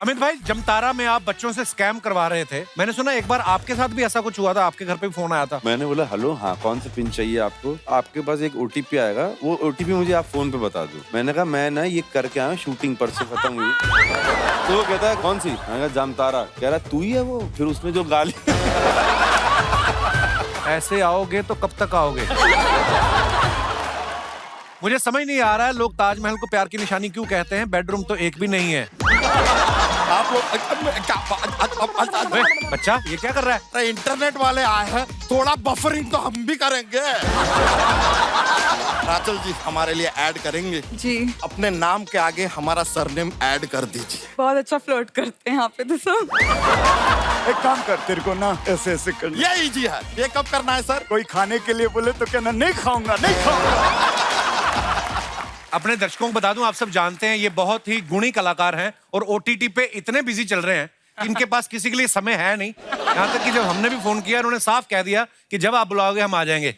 अमित भाई, जमतारा में आप बच्चों से स्कैम करवा रहे थे। मैंने सुना एक बार आपके साथ भी ऐसा कुछ हुआ था, आपके घर पे भी फोन आया था। मैंने बोला हेलो, हाँ कौन सा पिन चाहिए आपको? आपके पास एक ओटीपी आएगा, वो ओटीपी मुझे आप फोन पे बता दो। मैंने कहा मैं ना ये करके आया, शूटिंग परसों खत्म हुई। तो वो कहता है कौन सी? मैंने कहा जमतारा। कह रहा तू ही है वो। फिर उसमें जो गाली ऐसे आओगे तो कब तक आओगे? मुझे समझ नहीं आ रहा है, लोग ताजमहल को प्यार की निशानी क्यों कहते हैं? बेडरूम तो एक भी नहीं है। आप लोग बच्चा ये क्या कर रहा है? इंटरनेट वाले आए हैं, थोड़ा बफरिंग तो हम भी करेंगे। राचल जी हमारे लिए ऐड करेंगे जी। अपने नाम के आगे हमारा सरनेम ऐड कर दीजिए। बहुत अच्छा फ्लर्ट करते हैं यहाँ पे तो सब। एक काम कर, तेरे को ना ऐसे ऐसे कर। ये इजी है। ये कब करना है सर? कोई खाने के लिए बोले तो कहना नहीं खाऊंगा, नहीं खाऊंगा। अपने दर्शकों को बता दूं, आप सब जानते हैं ये बहुत ही गुणी कलाकार हैं और ओटीटी पे इतने बिजी चल रहे हैं कि इनके पास किसी के लिए समय है नहीं। यहाँ तक कि जब हमने भी फोन किया, उन्होंने साफ कह दिया कि जब आप बुलाओगे हम आ जाएंगे।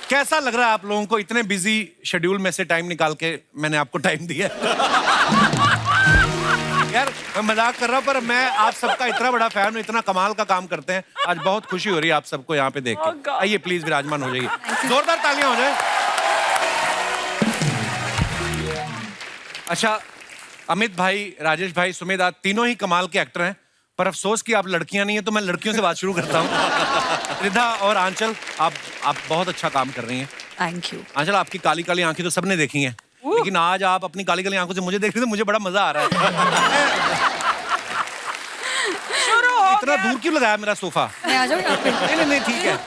कैसा लग रहा है आप लोगों को, इतने बिजी शेड्यूल में से टाइम निकाल के मैंने आपको टाइम दिया? यार मैं मजाक कर रहा हूँ, पर मैं आप सबका इतना बड़ा फैन हूँ, इतना कमाल का काम करते हैं। आज बहुत खुशी हो रही है आप सबको यहाँ पे देख के। आइए प्लीज विराजमान हो जाइए, जोरदार तालियां हो जाए। अच्छा अमित भाई, राजेश भाई, सुमेध, आज तीनों ही कमाल के एक्टर हैं, पर अफसोस कि आप लड़कियां नहीं है, तो मैं लड़कियों से बात शुरू करता हूँ। रिधा और आंचल, आप बहुत अच्छा काम कर रही हैं। Thank you. आंचल, आपकी काली काली आंखें तो सबने देखी हैं, लेकिन आज आप अपनी काली काली आंखों से मुझे देख रहे थे, मुझे बड़ा मजा आ रहा है। इतना दूर क्यों लगाया मेरा सोफा? मैं आ जाऊँ यहाँ पे? नहीं नहीं ठीक है।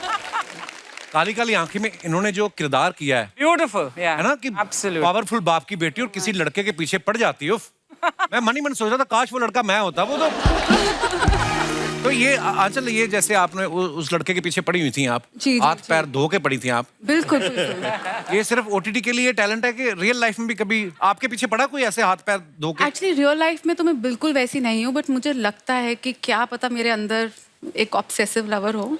काली काली आंखें में इन्होंने जो किरदार किया है, ब्यूटीफुल, है ना, कि पावरफुल बाप की बेटी और किसी लड़के के पीछे पड़ जाती है। मैं मन ही मन सोच रहा था काश वो लड़का मैं होता। वो तो ये आंचल, ये जैसे आपने उस लड़के के पीछे पड़ी हुई थी आप, हाथ पैर धो के पड़ी थी आप। बिल्कुल बिल्कुल। ये सिर्फ ओटीटी के लिए टैलेंट है कि रियल लाइफ में भी कभी आपके पीछे पड़ा कोई ऐसे हाथ पैर धो के? एक्चुअली रियल लाइफ में तो मैं बिल्कुल वैसी नहीं हूँ, बट मुझे लगता है कि क्या पता मेरे अंदर एक ऑब्सेसिव लवर हो।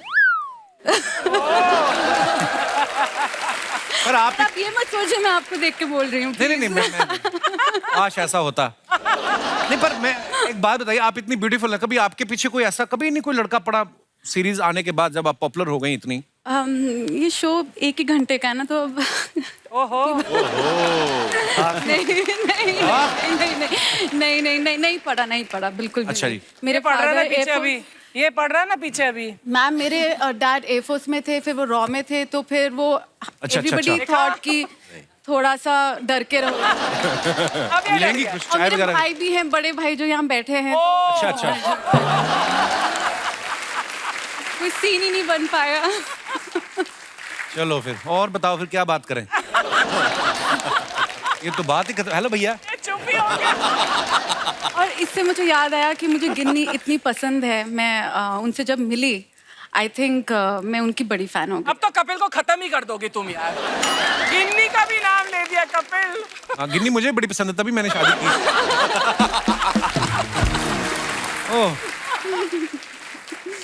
पर आप ये मत सोचिए मैं आपको देख के बोल रही हूँ। नहीं नहीं मैं काश ऐसा होता। नहीं पर मैं एक बात बताइए, आप इतनी ब्यूटीफुल है, कभी आपके पीछे कोई ऐसा कभी नहीं कोई लड़का पड़ा सीरीज आने के बाद, जब आप पॉपुलर हो गई इतनी? ये शो 1 ही घंटे का है ना, तो अब ओहो नहीं पड़ा बिल्कुल भी। अच्छा जी। मेरे पढ़ रहा है ना father पीछे Air अभी, ये पढ़ रहा है ना पीछे अभी। मैम, मेरे डैड एयरफोर्स में थे, फिर वो रॉ में थे, तो फिर वो एवरीबडी थॉट कि थोड़ा सा डर के रहो। मिलेंगी कुछ और चाय मेरे वगैरह? भाई भी हैं, बड़े भाई जो यहाँ बैठे हैं। अच्छा अच्छा। कोई सीन ही नहीं बन पाया। चलो फिर और बताओ, फिर क्या बात करें? ये तो बात ही हेलो भैया। चुप ही हो गया। और इससे मुझे याद आया कि मुझे गिन्नी इतनी पसंद है। मैं उनसे जब मिली, आई थिंक मैं उनकी बड़ी फैन हो गई। अब तो कपिल को खत्म ही कर दोगी तुम यार। गिन्नी का भी नाम ले दिया कपिल। हाँ, गिन्नी मुझे बड़ी पसंद है, तभी मैंने शादी की। ओह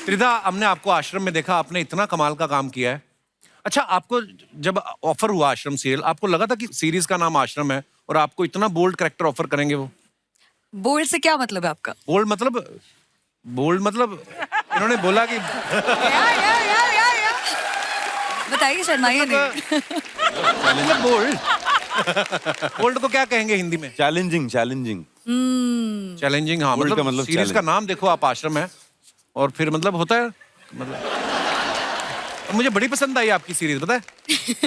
रिधा, हमने आपको आश्रम में देखा, आपने इतना कमाल का काम किया है। अच्छा, आपको जब ऑफर हुआ आश्रम सीरियल, आपको लगा था कि सीरीज का नाम आश्रम है और आपको इतना बोल्ड कैरेक्टर ऑफर करेंगे वो? बोल्ड से क्या मतलब है आपका? बोल्ड मतलब इन्होंने बोला कि बताइए, शर्माइए नहीं। बोल्ड को क्या कहेंगे हिंदी में? चैलेंजिंग। चैलेंजिंग। हाँ, Bold का मतलब मतलब सीरीज का नाम देखो आप, आश्रम है, और फिर मतलब होता है मतलब। मुझे बड़ी पसंद आई आपकी सीरीज, पता है?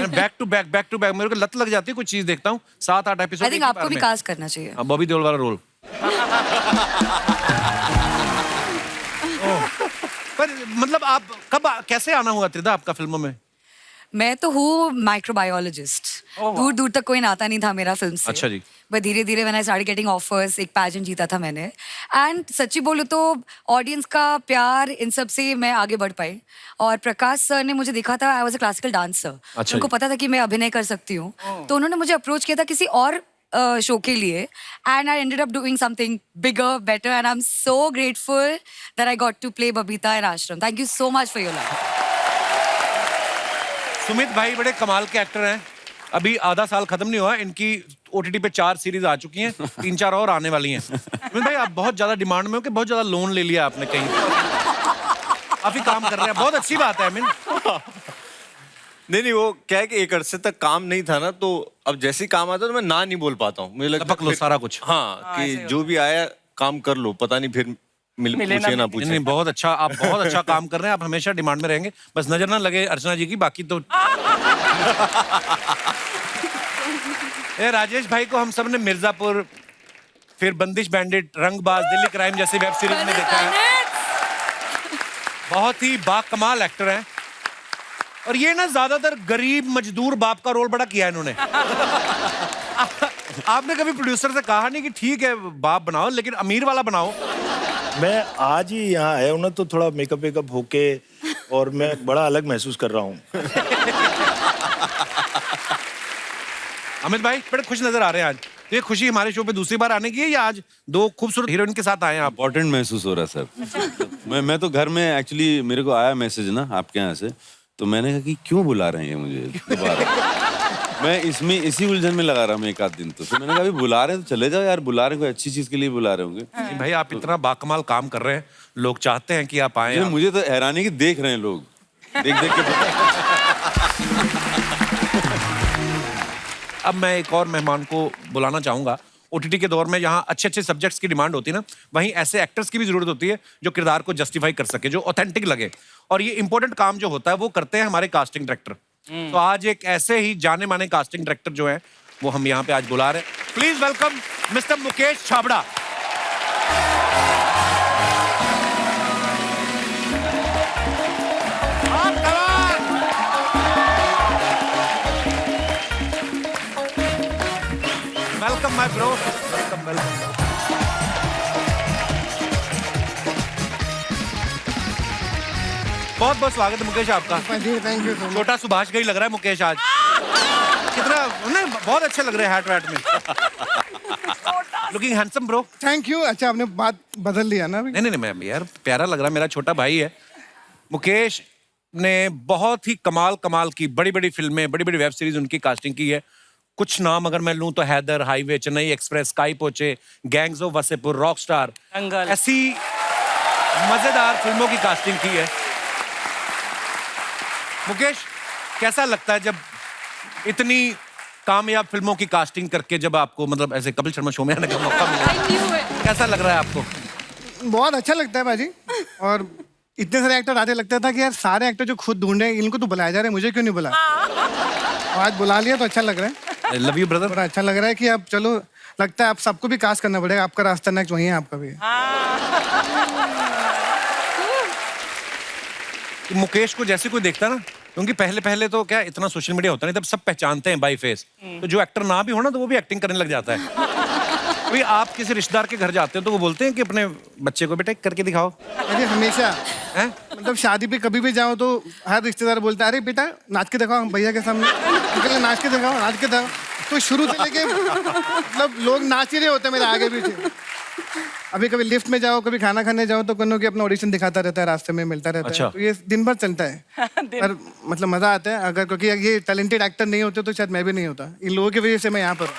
बैक टू बैक मेरे को लत लग जाती है, कुछ चीज देखता हूँ 7-8 एपिसोड। आई थिंक आपको भी कास्ट करना चाहिए। बॉबी देओल वाला रोल। पर मतलब आप कब कैसे आना हुआ त्रिधा आपका फिल्मों में? मैं तो हूँ माइक्रोबायोलॉजिस्ट। दूर दूर तक कोई नाता नहीं था मेरा फिल्म से। अच्छा जी। बट धीरे धीरे मैंने स्टार्ट गेटिंग ऑफर्स, एक पैजेंट जीता था मैंने, एंड सच्ची बोलूँ तो ऑडियंस का प्यार इन सब से मैं आगे बढ़ पाई। और प्रकाश सर ने मुझे देखा था, I was a classical dancer, उनको पता था कि मैं अभिनय कर सकती हूँ, तो उन्होंने मुझे अप्रोच किया था किसी और शो के लिए, and I ended up doing something bigger, better, and I am so grateful that I got to play Babita in Aashram. Thank you so much for your love. Sumit भाई बड़े कमाल के एक्टर हैं, अभी आधा साल खत्म नहीं हुआ, इनकी OTT पे 4 सीरीज आ चुकी हैं, 3-4 और आने वाली हैं। अमित भाई आप बहुत ज्यादा डिमांड में हो कि बहुत ज्यादा लोन ले लिया आपने कहीं, काफी काम कर रहे हैं, बहुत अच्छी बात है अमित। नहीं, वो क्या है कि एक अरसे तक काम नहीं था ना, तो अब जैसे ही काम आता है तो मैं ना नहीं बोल पाता हूँ। मुझे लगता लपक लो सारा कुछ। हाँ, कि जो भी आया काम कर लो, पता नहीं फिर पूछे ना पूछे। नहीं, बहुत अच्छा, आप बहुत अच्छा काम कर रहे हैं, आप हमेशा डिमांड में रहेंगे, बस नजर ना लगे अर्चना जी की, बाकी तो ये राजेश भाई को हम सब ने मिर्जापुर, फिर बंदिश बैंडिट, रंगबाज, दिल्ली क्राइम जैसी वेब सीरीज में देखा है। बहुत ही बाकमाल एक्टर हैं और ये ना ज्यादातर गरीब मजदूर बाप का रोल बड़ा किया है इन्होंने। आपने कभी प्रोड्यूसर से कहा नहीं कि ठीक है बाप बनाओ लेकिन अमीर वाला बनाओ? मैं आज ही यहाँ आया हूँ ना, तो थोड़ा मेकअप वेकअप होके और मैं बड़ा अलग महसूस कर रहा हूँ। अमित भाई बड़े खुश नजर आ रहे हैं आज। तो ये खुशी हमारे शो पे दूसरी बार आने की है या आज 2 खूबसूरत हीरोइन के साथ आए हैं आप? इम्पोर्टेंट महसूस हो रहा है सर। मैं तो घर में एक्चुअली मेरे को आया मैसेज ना आपके यहाँ से, तो मैंने कहा कि क्यों बुला रहे हैं मुझे दोबारा। मैं इसमें इसी उलझन में लगा रहा हूँ एक आध दिन, तो मैंने कहा अभी बुला रहे हैं तो चले जाओ यार, बुला रहे हैं कोई अच्छी चीज के लिए बुला रहे होंगे। नहीं भाई आप इतना बाकमाल काम कर रहे हैं, लोग चाहते हैं कि आप आए। मुझे तो हैरानी कि देख रहे हैं लोग, देख के। अब मैं एक और मेहमान को बुलाना चाहूंगा। OTT के दौर में यहाँ अच्छे अच्छे सब्जेक्ट्स की डिमांड होती है ना, वहीं ऐसे एक्टर्स की भी जरूरत होती है जो किरदार को जस्टिफाई कर सके, जो ऑथेंटिक लगे। और ये इंपॉर्टेंट काम जो होता है वो करते हैं हमारे कास्टिंग डायरेक्टर। तो आज एक ऐसे ही जाने माने कास्टिंग डायरेक्टर जो है वो हम यहाँ पे आज बुला रहे हैं। Please welcome mister Mukesh Chhabra. Welcome my bro, welcome welcome. बहुत बहुत स्वागत है मुकेश आपका। Thank you. छोटा सुभाष का ही लग रहा है मुकेश आज। कितना नहीं, बहुत अच्छे लग रहे हैं हैट वैट में। Looking handsome bro. Thank you. अच्छा आपने बात बदल लिया ना अभी? नहीं नहीं मैम यार प्यारा लग रहा है, मेरा छोटा भाई है। मुकेश ने बहुत ही कमाल की बड़ी बड़ी फिल्में, बड़ी बड़ी वेब सीरीज उनकी कास्टिंग की है। कुछ नाम अगर मैं लूं तो हैदर, हाईवे, चेन्नई एक्सप्रेस, स्काई पोचे, गैंग्स ऑफ वसेपुर, रॉकस्टार, ऐसी मजेदार फिल्मों की कास्टिंग की है। मुकेश कैसा लगता है जब इतनी कामयाब फिल्मों की कास्टिंग करके जब आपको मतलब ऐसे कपिल शर्मा शो में आने का मौका मिला, कैसा लग रहा है आपको? बहुत अच्छा लगता है बाजी। और इतने सारे एक्टर आते, लगता था कि यार सारे एक्टर जो खुद ढूंढ रहे हैं इनको तो बुलाया जा रहा है, मुझे क्यों नहीं बुलाया। आज बुला लिया तो अच्छा लग रहा है। Love you brother. बड़ा अच्छा लग रहा है कि अब चलो, लगता है आप सबको भी कास्ट करना पड़ेगा। आपका रास्ता नेक्स्ट वही है, आपका भी है। मुकेश को जैसे कोई देखता ना, क्योंकि पहले तो क्या इतना सोशल मीडिया होता नहीं, तब सब पहचानते हैं बाय फेस। तो जो एक्टर ना भी हो ना तो वो भी एक्टिंग करने लग जाता है। अभी आप किसी रिश्तेदार के घर जाते हो तो वो बोलते हैं कि अपने बच्चे को बेटा करके दिखाओ। अरे हमेशा हैं? मतलब शादी पे कभी भी जाओ तो हर रिश्तेदार बोलता है अरे बेटा नाच के दिखाओ भैया के सामने, अंकल नाच के दिखाओ, नाच के दिखाओ। तो शुरू से लेके मतलब लोग नाच ही रहे होते हैं मेरे आगे पीछे। अभी कभी लिफ्ट में जाओ, कभी खाना खाने जाओ तो कन्नू की अपना ऑडिशन दिखाता रहता है, रास्ते में मिलता रहता अच्छा। है। तो ये दिन भर चलता है। पर मतलब मजा आता है। अगर क्योंकि ये टैलेंटेड एक्टर नहीं होते तो शायद मैं भी नहीं होता। इन लोगों की वजह से मैं यहाँ पर हूँ।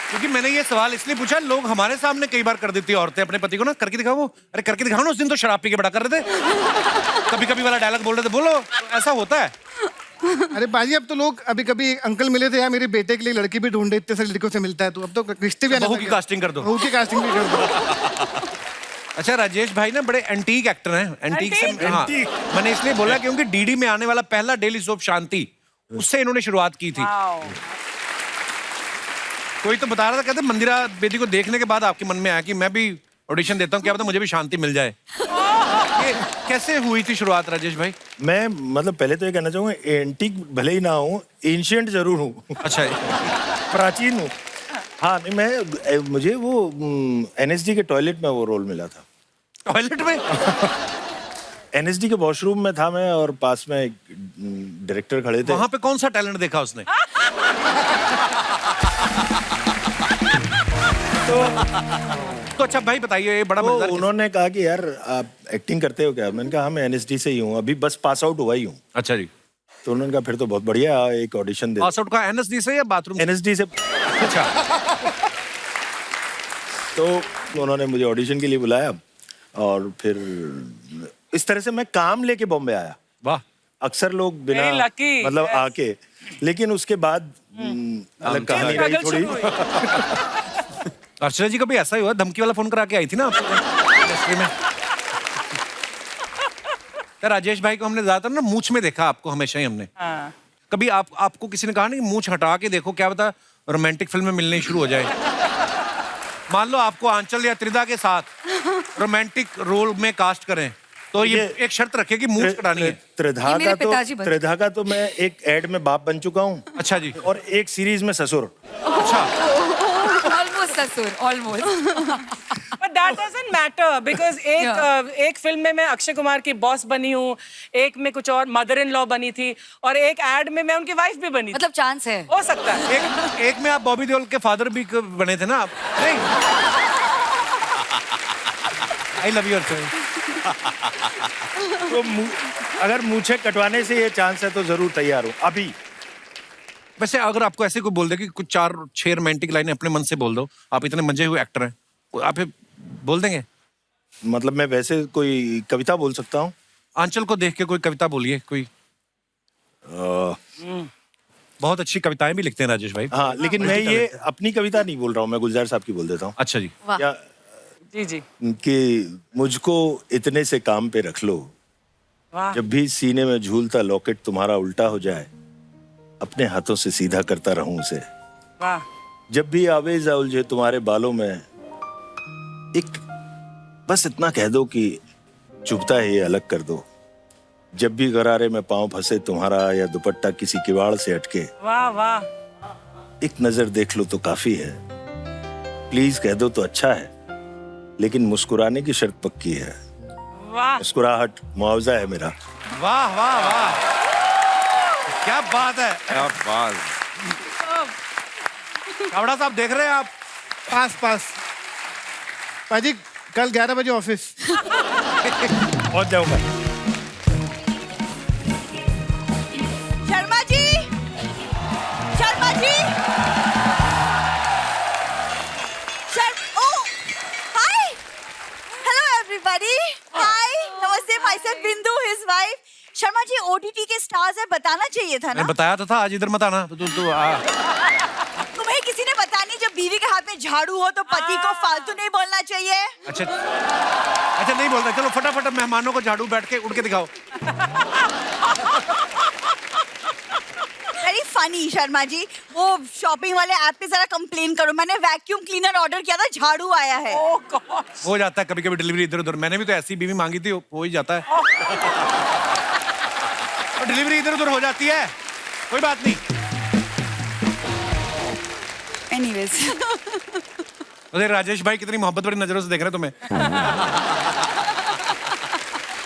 क्योंकि मैंने ये सवाल इसलिए पूछा, लोग हमारे सामने कई बार कर देती है औरतें अपने पति को ना करके दिखाओ। वो अरे करके दिखाओ ना, उस दिन तो शराब पी के बड़ा कर रहे थे, कभी कभी वाला डायलॉग बोल रहे थे, बोलो। तो ऐसा होता है। अरे बाजी अब तो लोग, अभी कभी अंकल मिले थे यार मेरे बेटे के लिए लड़की भी ढूंढे, इतने सारे लड़कियों से मिलता है, तो अब तो रिश्ते भी बहू की कास्टिंग कर दो। बहू की कास्टिंग भी कर दो। अच्छा राजेश भाई ना बड़े एंटीक एक्टर हैं। एंटीक से हाँ, मैंने इसलिए बोला क्योंकि डीडी में आने वाला पहला डेली सोप शांति, उससे इन्होंने शुरुआत की थी। कोई तो बता रहा था, कहते मंदिरा बेदी को देखने के बाद आपके मन में आया कि मैं भी ऑडिशन देता हूँ, क्या पता मुझे भी शांति मिल जाए। ये कैसे हुई थी शुरुआत राजेश भाई? मैं मतलब पहले तो ये कहना चाहूँगा, एंटीक भले ही ना हूँ, एंशिएंट जरूर हूँ। अच्छा प्राचीन हूँ। हाँ नहीं, मुझे वो NSD के टॉयलेट में वो रोल मिला था। टॉयलेट में? NSD के वॉशरूम में था मैं, और पास में एक डायरेक्टर खड़े थे। वहां पे कौन सा टैलेंट देखा उसने? तो अच्छा भाई बताइए, ये बड़ा तो मजेदार उन्होंने कहा कि यार आप एक्टिंग करते हो क्या? मैंने कहा हाँ मैं NSD से ही हूँ, अभी बस पास आउट हुआ ही हूँ। अच्छा जी। तो उन्होंने कहा फिर तो बहुत बढ़िया, एक ऑडिशन दे। पास आउट का एनएसडी से या बाथरूम से? एनएसडी से। अच्छा। तो उन्होंने मुझे ऑडिशन के लिए बुलाया और फिर इस तरह से मैं काम लेके बॉम्बे आया। वाह। अक्सर लोग बिना Very lucky, मतलब yes. आके, लेकिन उसके बाद अलग कहानी रही थोड़ी। अर्चना जी का भी ऐसा ही हुआ, धमकी वाला फोन करा के आई थी ना आपको इंडस्ट्री में। यार राजेश भाई को हमने ज्यादातर ना मूंछ में देखा, आपको हमेशा ही हमने। हाँ। कभी आपको किसी ने कहा नहीं मूंछ हटा के देखो, क्या पता रोमांटिक फिल्म में मिलनी शुरू हो जाए। मान लो आपको आंचल या त्रिधा के साथ रोमांटिक रोल में कास्ट करें तो ये एक शर्त रखे कि मूंछ कटानी है। ये मेरे पिताजी बन- त्रिधा का तो मैं एक एड में बाप बन चुका हूँ। अच्छा जी। और एक सीरीज में ससुर। अच्छा। ऑलमोस्ट ससुर, almost. But that doesn't matter because एक फिल्म में मैं अक्षय कुमार की बॉस बनी हूँ, एक में कुछ और मदर इन लॉ बनी थी, और एक एड में मैं उनकी वाइफ भी बनी थी। मतलब चांस है। हो सकता है। एक में आप बॉबी देओल के फादर भी बने थे ना आप? नहीं। आई लव यू अर्चना। तो अगर मूछे कटवाने से ये चांस है तो जरूर तैयार हूँ अभी। वैसे अगर आपको ऐसे कोई बोल दे कि कुछ 4-6 रोमांटिक लाइनें अपने मन से बोल दो, आप इतने मंजे हुए एक्टर हैं, आप ये बोल देंगे? मतलब मैं वैसे कोई कविता बोल सकता हूँ? आंचल को देख के कोई कविता बोलिए कोई। बहुत अच्छी कविताएं भी लिखते हैं राजेश भाई। हाँ, लेकिन मैं ये अपनी कविता नहीं बोल रहा हूँ, मैं गुलजार साहब की बोल देता हूँ। अच्छा जी। या जी जी। कि मुझको इतने से काम पे रख लो, वाह। जब भी सीने में झूलता लॉकेट तुम्हारा उल्टा हो जाए, अपने हाथों से सीधा करता रहूं उसे। वाह। जब भी आवेजा उलझे तुम्हारे बालों में, एक बस इतना कह दो कि चुभता है ये अलग कर दो। जब भी गरारे में पांव फंसे तुम्हारा या दुपट्टा किसी किवाड़ से अटके, वाह वाह। एक नजर देख लो तो काफी है। प्लीज कह दो तो अच्छा है, लेकिन मुस्कुराने की शर्त पक्की है। वाह। मुस्कुराहट मुआवजा है मेरा। वाह वाह वाह, क्या बात है। क्या बात। कावड़ा साहब देख रहे हैं आप? पास पाजी कल 11 बजे ऑफिस। पहुंच जाऊंगा। Sharma ji, Sharma ji, oh, hi, hello everybody, hi, नमस्ते, myself बिंदु, his wife. Sharma ji OTT के स्टार्स है, बताना चाहिए था ना? मैंने बताया तो था आज इधर मत आना। तुम्हें किसी ने बताया नहीं, जब बीवी के हाथ में झाड़ू हो तो पति को फालतू नहीं बोलना चाहिए। अच्छा नहीं बोलता। चलो फटाफट मेहमानों को झाड़ू बैठ के उड़ के दिखाओ। वेरी फनी शर्मा जी, वो शॉपिंग वाले ऐप पे जरा कंप्लेन करो, मैंने वैक्यूम क्लीनर ऑर्डर किया था, झाड़ू आया है। Oh God. हो जाता है कभी कभी डिलीवरी इधर उधर। मैंने भी तो ऐसी बीवी मांगी थी, हो ही जाता है। और डिलीवरी इधर उधर हो जाती है, कोई बात नहीं। एनीवेज। अरे राजेश भाई कितनी मोहब्बत भरी नजरों से देख रहे हैं तुम्हें।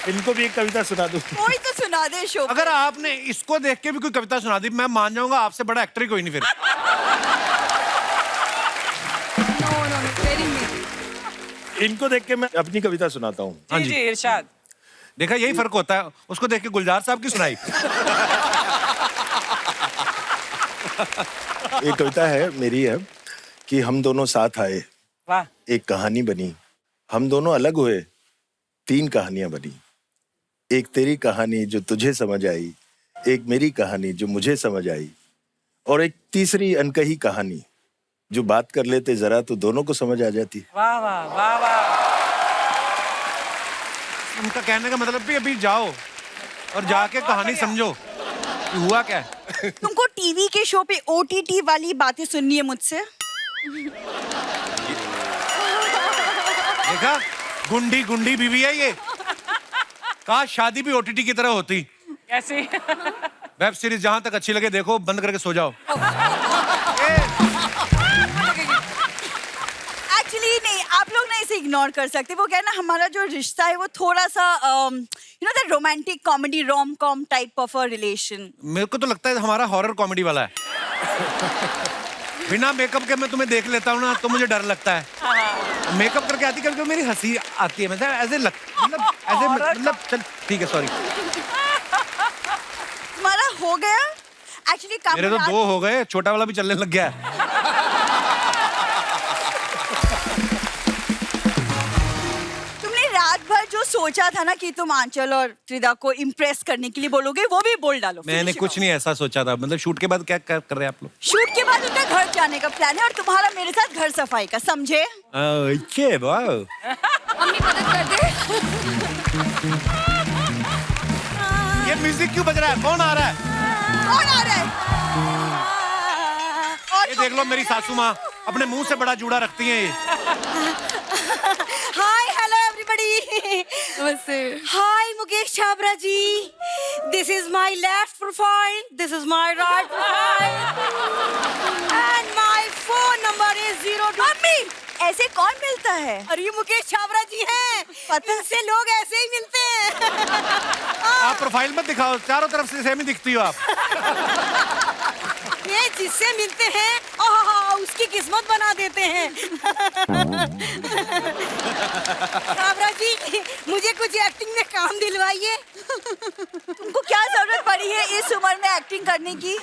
इनको भी एक कविता सुना दूं। कोई तो सुना दे शो। अगर आपने इसको देख के भी कोई कविता सुना दी, मैं मान जाऊंगा आपसे बड़ा एक्टर ही कोई नहीं फिर। इनको देख के मैं अपनी कविता सुनाता हूँ। हाँ जी जी। जी इरशाद। देखा यही फर्क होता है, उसको देख के गुलजार साहब की सुनाई। ये कविता है मेरी है कि हम दोनों साथ आए, वाह। एक कहानी बनी। हम दोनों अलग हुए, 3 कहानियां बनी। एक तेरी कहानी जो तुझे समझ आई, एक मेरी कहानी जो मुझे समझ आई, और एक तीसरी अनकही कहानी जो बात कर लेते जरा तो दोनों को समझ आ जाती। वाह वाह वाह वाह। उनका कहने का मतलब भी अभी जाओ और जाके कहानी समझो कि हुआ क्या है। तुमको टीवी के शो पे OTT वाली बातें सुननी है मुझसे? देखा, गुंडी गुंडी बीवी है ये। काश शादी भी OTT की तरह होती। कैसी? वेब सीरीज जहां तक अच्छी लगे देखो, बंद करके सो जाओ। एक्चुअली नहीं, आप लोग ना इसे इग्नोर कर सकते। वो क्या है ना, हमारा जो रिश्ता है वो थोड़ा सा you know that romantic comedy rom com type of a relation. मेरे को तो लगता है हमारा हॉरर कॉमेडी वाला है। बिना मेकअप के मैं तुम्हें देख लेता हूँ ना तो मुझे डर लगता है। मेकअप करके आती कभी मेरी हंसी आती है। मतलब चल ठीक है, सॉरी। हमारा हो गया एक्चुअली काम मेरे तो 2 हो गए, छोटा वाला भी चलने लग गया है। तुमने रात भर जो सोचा था ना कि तुम आंचल और त्रिदा को इम्प्रेस करने के लिए बोलोगे, वो भी बोल डालो। मैंने कुछ नहीं ऐसा सोचा था, मतलब शूट के बाद क्या कर रहे हैं आप लोग? शूट के बाद उनका घर जाने का प्लान है और तुम्हारा मेरे साथ घर सफाई का, समझे? ओके, वाह। मम्मी मदद कर दे। ये म्यूजिक क्यों बज रहा है? कौन आ रहा है? कौन आ रहा है? ये देख लो, मेरी सासू माँ अपने मुंह से बड़ा जूड़ा रखती हैं ये। Hi hello everybody. नमस्ते। Hi Mukesh Chhabra ji, this is my left profile, this is my right profile and my phone number is 02। Mummy, ऐसे कौन मिलता है? अरे ये मुकेश छाबरा जी हैं, इनसे लोग ऐसे ही मिलते हैं। आप प्रोफाइल मत दिखाओ, चारों तरफ से सेम ही दिखती हो आप। ये जिससे मिलते हैं उसकी किस्मत बना देते हैं। छाबरा जी, मुझे कुछ एक्टिंग में काम दिलवाइए। तुमको क्या जरूरत पड़ी है इस उम्र में एक्टिंग करने की?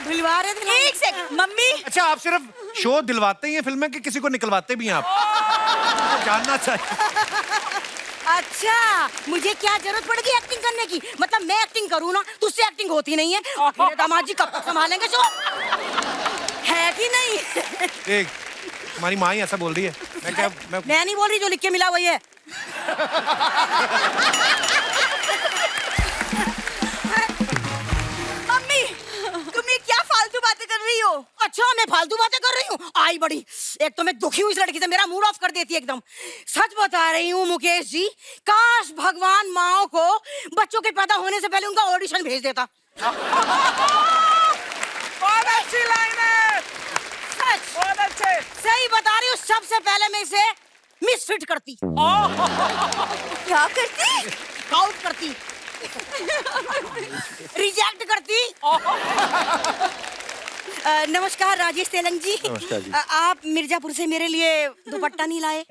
दिलवा रहे थे। एक सेकंड मम्मी। अच्छा, आप सिर्फ शो दिलवाते ही हैं फिल्म में कि किसी को निकलवाते भी हैं आप? जानना चाहिए। अच्छा, मुझे क्या जरूरत पड़ेगी एक्टिंग करने की? मतलब मैं एक्टिंग करूँ ना, तो उससे एक्टिंग होती नहीं है। मेरे दामाद जी कब तक संभालेंगे शो? है कि नहीं? देख, हमारी माँ ही ऐसा बोल रही है। मैं नहीं बोल रही, जो लिख के मिला वही है। मम्मी, तुम ये क्या फालतू बातें कर रही हो? अच्छा, मैं फालतू बातें कर रही हूँ? आई बड़ी, एक तो मैं दुखी हूँ इस लड़की से, मेरा मूड ऑफ कर देती है एकदम। सच बता रही हूँ मुकेश जी, काश भगवान माओ को बच्चों के पैदा होने से पहले उनका ऑडिशन भेज देता। बहुत अच्छी लाइन है। सच, बहुत अच्छे। सही बता रही हूँ, सबसे पहले मैं इसे मिसफिट करती। क्या करती? आउट करती, रिजेक्ट करती। नमस्कार राजेश तेलंग जी। नमस्कार जी। आप मिर्जापुर से मेरे लिए दुपट्टा नहीं लाए?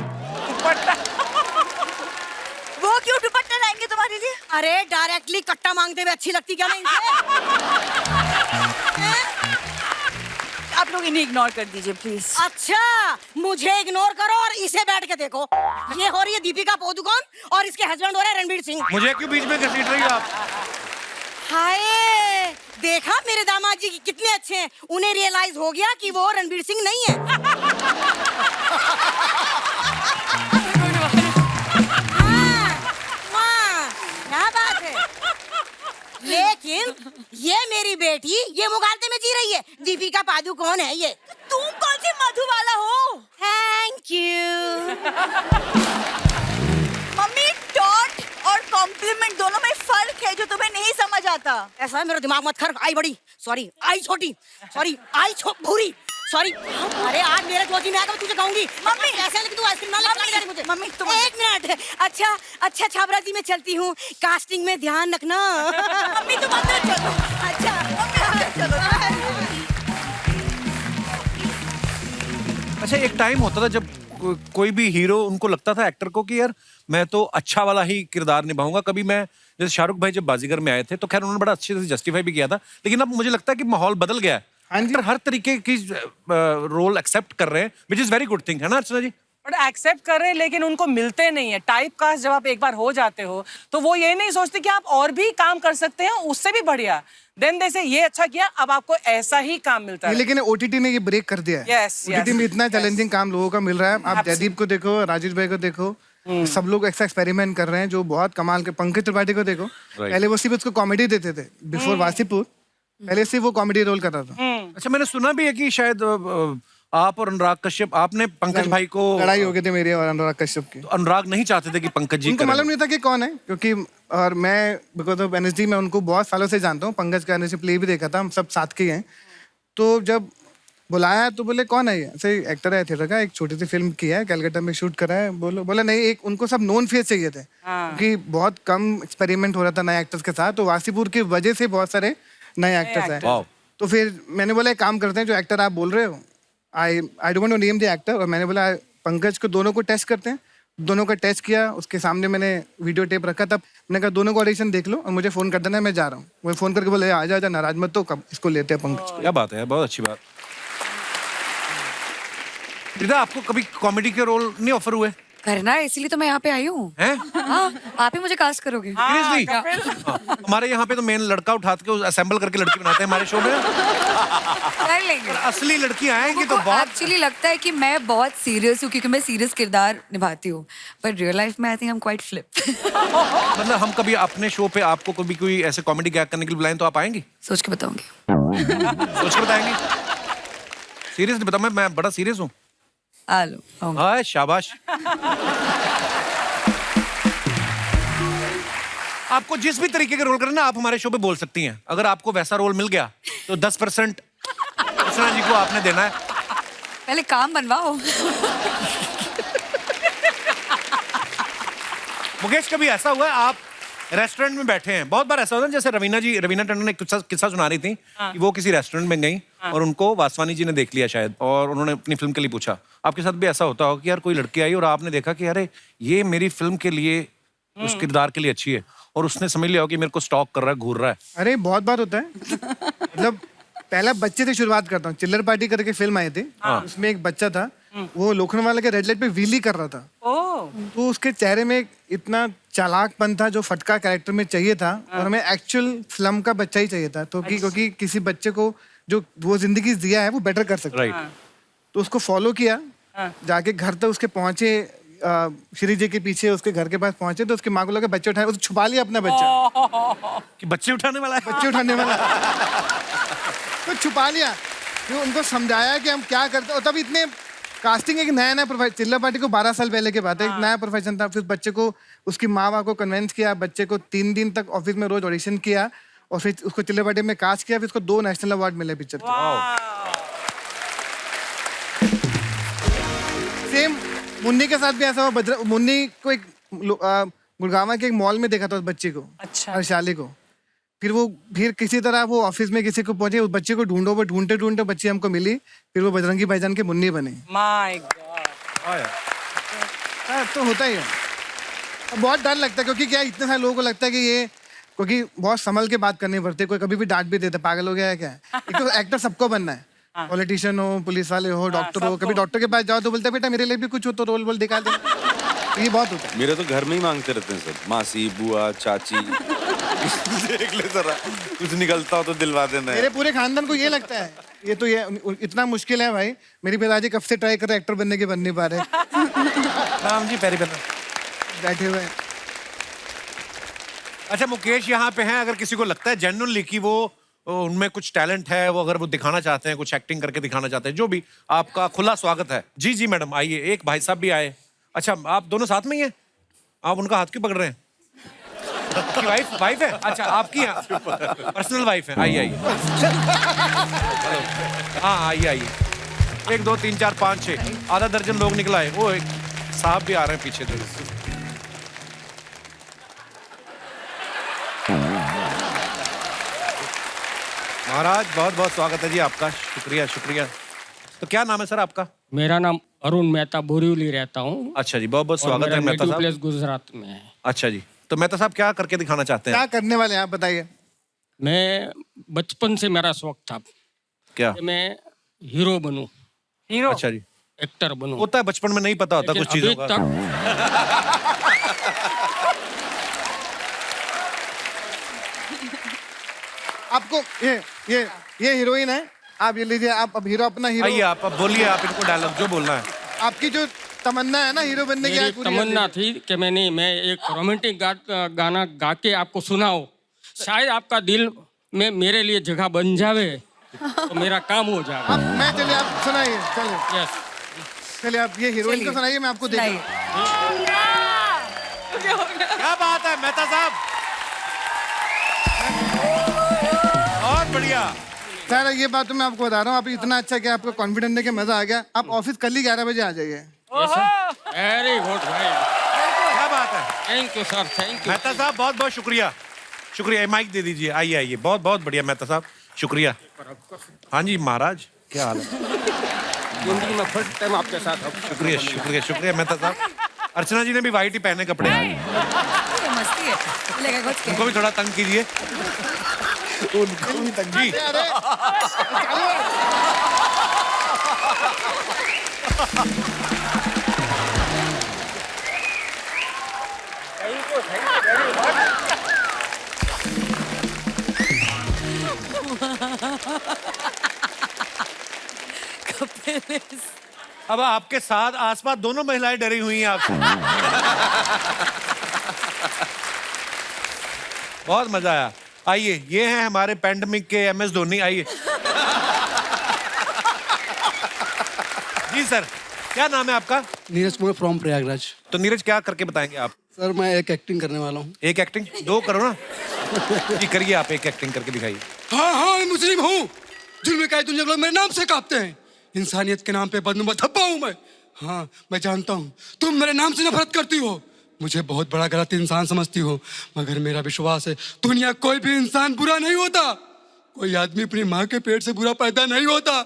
वो क्यों दुपट्टा लाएंगे तुम्हारे लिए? अरे डायरेक्टली कट्टा मांगते हुए अच्छी लगती क्या मैं इनसे? आप लोग इन्हें इग्नोर कर दीजिए प्लीज। अच्छा, मुझे इग्नोर करो और इसे बैठ के देखो। ये हो रही है दीपिका पादुकोण और इसके हस्बैंड हो रहे हैं रणवीर सिंह। मुझे क्यों बीच में घसीट रही हो आप? हाय, देखा मेरे दामाद जी कितने अच्छे हैं, उन्हें रियलाइज हो गया कि वो रणवीर सिंह नहीं है। हाँ, क्या बात है। लेकिन ये मेरी बेटी ये मुगालते में जी रही है। दीपिका पादुकोण है ये। तुम कौन सी मधुबाला हो? Thank you. मम्मी, टॉट और कॉम्प्लीमेंट दोनों में फर्क है जो तुम्हें नहीं समझ आता। ऐसा है, मेरा दिमाग मत खर। आई बड़ी, सॉरी, आई छोटी, सॉरी, आई भूरी, सॉरी। अरे आज मेरे जोजी में आकर तुझे कहूंगी। मम्मी, कैसे लेकिन तू आइसक्रीम ना ले मुझे। मम्मी तुम एक मिनट। अच्छा अच्छा छाबरा जी, मैं चलती हूँ, कास्टिंग में ध्यान रखना। मम्मी तुम अंदर चलो। अच्छा मम्मी अंदर चलो। अच्छा, एक टाइम होता था जब कोई भी हीरो, उनको लगता था एक्टर को कि यार मैं तो अच्छा वाला ही किरदार निभाऊंगा। कभी मैं, जैसे शाहरुख भाई जब बाजीगर में आए थे तो खैर उन्होंने बड़ा अच्छे से जस्टिफाई भी किया था, लेकिन अब मुझे लगता है कि माहौल बदल गया है। एक्टर हर तरीके की रोल एक्सेप्ट कर रहे हैं, which is very good thing, है ना अर्चना जी? बट एक्सेप्ट कर रहे हैं लेकिन उनको मिलते नहीं है। टाइप कास्ट जब आप एक बार हो जाते हो तो वो ये नहीं सोचते कि आप और भी काम कर सकते हैं उससे भी बढ़िया। देन जैसे ये अच्छा किया, अब आपको ऐसा ही काम मिलता है। लेकिन ओटीटी ने ये ब्रेक कर दिया है। Yes, ओटीटी में इतना चैलेंजिंग काम लोगों का मिल रहा है। आप जयदीप को देखो, राजेश भाई को देखो, सब लोग ऐसा एक्सपेरिमेंट कर रहे हैं जो बहुत कमाल के। पंकज त्रिपाठी को देखो, पहले वो सिर्फ उसको कॉमेडी देते थे बिफोर वासीपुर, पहले सिर्फ वो कॉमेडी रोल कर रहा था। अच्छा, मैंने सुना भी है कि शायद आप और अनुराग कश्यप, आपने पंकज भाई को, लड़ाई हो गई थी मेरी और अनुराग कश्यप की। तो अनुराग नहीं चाहते थे कि पंकज जी उनको करें। मालूम नहीं था कि कौन है, क्योंकि और मैं बिकॉज ऑफ एनएसडी मैं उनको बहुत सालों से जानता हूँ। पंकज का एनएसडी प्ले भी देखा था, हम सब साथ के हैं। तो जब बुलाया तो बोले कौन है ये? ऐसे एक्टर है थिएटर का, एक छोटी सी फिल्म की है, कैलकाटा में शूट करा है। बोला नहीं, एक उनको सब नोन फेस चाहिए थे, क्योंकि बहुत कम एक्सपेरिमेंट हो रहा था नए एक्टर्स के साथ। तो वासीपुर की वजह से बहुत सारे नए एक्टर्स हैं। तो फिर मैंने बोला एक काम करते हैं, जो एक्टर आप बोल रहे हो, I don't want to name the actor, और मैंने बोला पंकज को दोनों को टेस्ट करते हैं, दोनों का टेस्ट किया, उसके सामने मैंने वीडियो टेप रखा, तब मैंने कहा दोनों को ऑडिशन देख लो और मुझे फ़ोन कर देना, मैं जा रहा हूँ। वो फ़ोन करके बोले आ जा नाराज मत, तो कब इसको लेते हैं पंकज को। क्या बात है, बहुत अच्छी बात। रिदा, आपको कभी कॉमेडी के रोल नहीं ऑफर हुए? करना है, इसीलिए तो मैं यहाँ पे आई हूँ। हैं? हाँ, आप ही मुझे कास्ट करोगे। सीरियसली? हमारे यहाँ पे तो मेन लड़का उठा के असेंबल करके लड़की बनाते हैं हमारे शो में। कर लेंगे। असली लड़की आएंगी तो बहुत एक्चुअली लगता है कि मैं बहुत सीरियस हूँ क्योंकि मैं सीरियस किरदार निभाती हूँ, पर रियल लाइफ में I think I am quite flip. मतलब हम कभी अपने शो पे आपको कभी कोई ऐसे कॉमेडी गैग करने के लिए बुलाएं तो आप आएंगी? सोच के बताऊंगी। सोच के बताएंगी? सीरियसली बताओ, मैं बड़ा सीरियस हूँ। आ लो, आऊंगी। हाँ, शाबाश। आपको जिस भी तरीके के रोल करना आप हमारे शो पे बोल सकती हैं। अगर आपको वैसा रोल मिल गया तो 10% अर्चना जी को आपने देना है। पहले काम बनवाओ। मुकेश, कभी ऐसा हुआ है आप रेस्टोरेंट में बैठे हैं? बहुत बार ऐसा होता है, जैसे रवीना टंडन ने किस्सा सुना रही थी कि वो किसी रेस्टोरेंट में गई और उनको वासवानी जी ने देख लिया शायद, और उन्होंने अपनी फिल्म के लिए पूछा। आपके साथ भी ऐसा होता होगा कि यार कोई लड़की आई और आपने देखा कि अरे ये मेरी फिल्म के लिए, उस किरदार के लिए अच्छी है, और उसने समझ लिया हो कि मेरे को स्टॉक कर रहा है, घूर रहा है? अरे बहुत बार होता है। मतलब पहला बच्चे से शुरुआत करता हूँ। चिल्लर पार्टी करके फिल्म आई थी, उसमें एक बच्चा था, वो लोखंडवाला के रेड लाइट पे व्हीली कर रहा था। तो उसके चेहरे में इतना चालाकपन था जो फटका कैरेक्टर में चाहिए था, और हमें एक्चुअल फिल्म का बच्चा ही चाहिए था। तो क्योंकि किसी बच्चे को जो वो जिंदगी जिया है वो बेटर कर सकता है। तो उसको फॉलो किया, जाके घर तक उसके पहुंचे, श्री जी के पीछे उसके घर के पास पहुंचे, तो उसकी माँ को लगा बच्चे उठाए, उसने छुपा लिया अपना बच्चा कि बच्चे उठाने वाला है। बच्चे उठाने वाला तो छुपा लिया। फिर उनको समझाया कि हम क्या करते, और तब इतने कास्टिंग एक नया प्रोफेशन, चिल्ला पार्टी को 12 साल पहले की बात है, एक नया प्रोफेशन था। फिर बच्चे को उसकी माँ बाप को कन्विंस किया, बच्चे को 3 दिन तक ऑफिस में रोज ऑडिशन किया, और फिर उसको चिल्ला पार्टी में कास्ट किया। फिर उसको 2 नेशनल अवार्ड मिले पिक्चर के। सेम मुन्नी के साथ भी ऐसा हुआ। मुन्नी को एक गुड़गांव के एक मॉल में देखा था उस बच्चे को, अच्छा। हर्षाली को। फिर किसी तरह वो ऑफिस में किसी को पहुंचे, उस बच्चे को ढूंढो, वो ढूंढते ढूंढते बच्ची हमको मिली। फिर वो बजरंगी भाईजान के मुन्नी बने। My God. तो होता ही है। बहुत डर लगता है, क्योंकि क्या इतने सारे लोगों को लगता है कि ये, क्योंकि बहुत संभल के बात करनी पड़ती है, कोई कभी भी डांट भी देता, पागल हो गया है क्या? एक तो एक्टर सबको बनना है, पॉलिटिशियन हो, पुलिस वाले हो, डॉक्टर हो। कभी डॉक्टर के पास जाओ तो बोलते हैं बेटा मेरे लिए भी कुछ हो तो रोल बोल दिखा दे। तो ये बहुत होता है। मेरे तो घर में ही मांगते रहते हैं सब, मासी, बुआ, चाची। देख ले जरा, कुछ निकलता हो तो दिलवा देना है। मेरे पूरे खानदान को ये लगता है, ये तो ये इतना मुश्किल है भाई। मेरी पिताजी कब से ट्राई कर रहे एक्टर बनने के, बन नहीं पा रहे। राम जी पैरी बना बैठे हुए। अच्छा, मुकेश यहाँ पे हैं, अगर किसी को लगता है जेन्युइनली कि वो उनमें कुछ टैलेंट है, वो अगर वो दिखाना चाहते हैं, कुछ एक्टिंग करके दिखाना चाहते हैं, जो भी, आपका खुला स्वागत है। जी जी मैडम आइए। एक भाई साहब भी आए। अच्छा, आप दोनों साथ में ही हैं? आप उनका हाथ क्यों पकड़ रहे हैं? आपकी वाइफ है? अच्छा, आपकी पर्सनल वाइफ है। आइए आइए। हाँ आइए आइए। 1 2 3 4 5 6 आधा दर्जन लोग निकला है। वो एक साहब भी आ रहे हैं पीछे से। महाराज बहुत बहुत स्वागत है जी आपका। शुक्रिया शुक्रिया। तो क्या नाम है सर आपका? मेरा नाम अरुण मेहता, बोरीवली रहता हूँ। अच्छा जी, बहुत बहुत स्वागत है मेहता साहब। प्लेस गुजरात में है। अच्छा जी, तो मेहता साहब क्या करके दिखाना चाहते हैं? क्या करने वाले हैं आप बताइए। मैं बचपन से मेरा शौक था क्या? कि मैं हीरो बनूं। हीरो? अच्छा जी, एक्टर बनूं। होता है, बचपन में नहीं पता होता कुछ चीजों का। आपको ये हीरोइन है, आप ये लीजिए। आप अब हीरो, अपना हीरो। आइए आप बोलिए, आप इनको डायलॉग जो बोलना है। आपकी जो तमन्ना है ना हीरो बनने की, मेरी तमन्ना थी कि मैं एक रोमांटिक गाना गा के आपको सुनाऊं, शायद आपका दिल में मेरे लिए जगह बन जावे तो मेरा काम हो जाएगा। मैं चलिए आप सुनाइए। चलिए यस, चलिए आप ये हीरोइन को सुनाइए, मैं आपको देखूं। क्या बात है मेहता साहब, बहुत बढ़िया। सर ये बात तो मैं आपको बता रहा हूँ, आप इतना अच्छा कि आपको कॉन्फिडेंस देके मजा आ गया। आप ऑफिस कल ही 11 बजे आ जाइए। वेरी गुड भाई, क्या बात है। Thank you sir, thank you Mehta साहब बहुत बहुत शुक्रिया। शुक्रिया, माइक दे दीजिए। आइए आइए, बहुत बहुत बढ़िया मेहता साहब, शुक्रिया। हाँ जी महाराज, क्या हाल है? जिंदगी में फर्स्ट टाइम आपके साथ। शुक्रिया शुक्रिया शुक्रिया मेहता साहब। अर्चना जी ने भी व्हाइट ही पहने कपड़े। ये मस्ती है लेगा कुछ उनको भी थोड़ा तंग कीजिए। उनको भी तंगी। अब आपके साथ आसपास दोनों महिलाएं डरी हुई हैं आपसे। बहुत मजा आया। आइए, ये हैं हमारे पैंडेमिक के MS धोनी। आइए जी सर, क्या नाम है आपका? नीरज कुमार फ्रॉम प्रयागराज। तो नीरज, क्या करके बताएंगे आप? सर मैं एक एक्टिंग करने वाला हूँ। एक एक्टिंग? दो करो ना। जी करिए, आप एक एक्टिंग करके दिखाइए। हाँ हाँ मैं मुस्लिम हूँ। जुल्म का दुनिया लोग मेरे नाम से कांपते हैं। इंसानियत के नाम पे बदनुमा धब्बा हूँ मैं। हाँ मैं जानता हूँ तुम मेरे नाम से नफरत करती हो, मुझे बहुत बड़ा गलत इंसान समझती हो, मगर मेरा विश्वास है दुनिया कोई भी इंसान बुरा नहीं होता। कोई आदमी अपनी माँ के पेट से बुरा पैदा नहीं होता।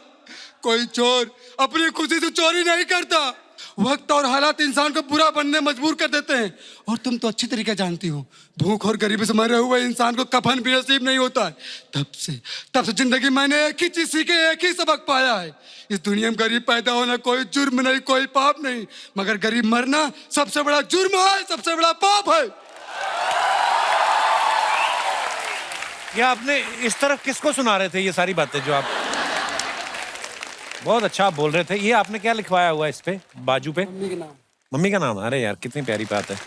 कोई चोर अपनी खुशी से चोरी नहीं करता। वक्त और हालात इंसान को बुरा बनने मजबूर कर देते हैं। और तुम तो अच्छी तरीके जानती हो भूख और गरीबी से मरे हुए इंसान को कफन भी नसीब नहीं होता है। तब से जिंदगी मैंने एक ही चीज सीखी, एक ही सबक पाया है। इस दुनिया में गरीब पैदा होना कोई जुर्म नहीं, कोई पाप नहीं, मगर गरीब मरना सबसे बड़ा जुर्म है, सबसे बड़ा पाप है। ये आपने इस तरफ किसको सुना रहे थे ये सारी बातें जो आप? बहुत अच्छा आप बोल रहे थे। ये आपने क्या लिखवाया हुआ है इस पे, बाजू पे? मम्मी के नाम। मम्मी का नाम? अरे यार कितनी प्यारी बात है।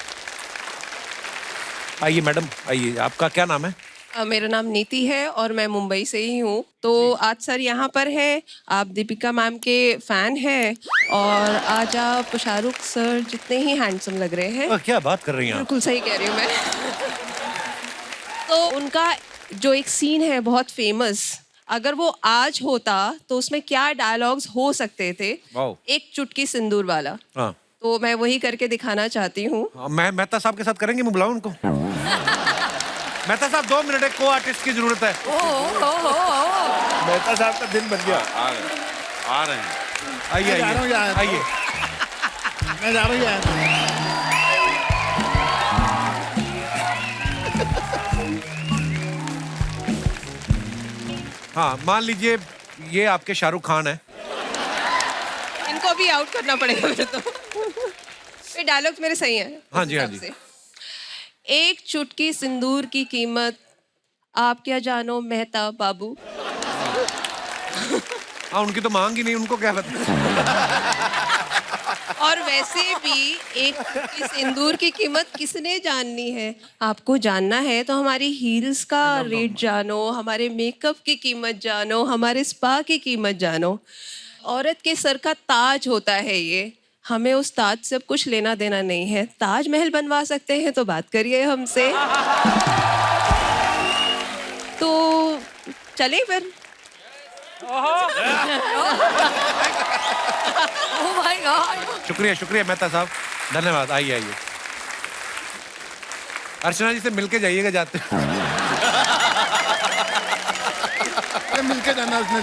आइए मैडम, आइए। आपका क्या नाम है? मेरा नाम नीति है और मैं मुंबई से ही हूँ। तो आज सर यहाँ पर है, आप दीपिका मैम के फैन हैं और आज आप शाहरुख सर जितने ही हैंडसम लग रहे हैं। क्या बात कर रही हैं आप? बिल्कुल सही कह रही हूँ मैं। तो उनका जो एक सीन है बहुत फेमस, अगर वो आज होता तो उसमें क्या डायलॉग्स हो सकते थे? एक चुटकी सिंदूर वाला। हाँ। तो मैं वही करके दिखाना चाहती हूँ। मैं मेहता साहब के साथ करेंगे, मैं बुलाऊं उनको? मेहता साहब 2 मिनट, एक को आर्टिस्ट की जरूरत है। मेहता साहब का दिन बन गया। आ रहे हैं। आइए आइए आइए। मैं जा रहा हूँ यार। हाँ, मान लीजिए ये आपके शाहरुख खान है। इनको भी आउट करना पड़ेगा फिर तो। ये डायलॉग्स मेरे सही हैं। हाँ जी, हाँ जी। एक चुटकी सिंदूर की कीमत आप क्या जानो मेहता बाबू। हाँ, उनकी तो मांग ही नहीं, उनको क्या पता। और वैसे भी एक चुटकी सिंदूर की कीमत किसने जाननी है? आपको जानना है तो हमारी हील्स का रेट जानो, हमारे मेकअप की कीमत जानो, हमारे स्पा की कीमत जानो। औरत के सर का ताज होता है ये, हमें उस ताज से कुछ लेना देना नहीं है। ताजमहल बनवा सकते हैं तो बात करिए हमसे। तो चलिए फिर। Oh my God! शुक्रिया शुक्रिया मेहता साहब, धन्यवाद। आइए आइए। अर्चना जी से मिलके जाइएगा जाते। मिलके जाना उसने।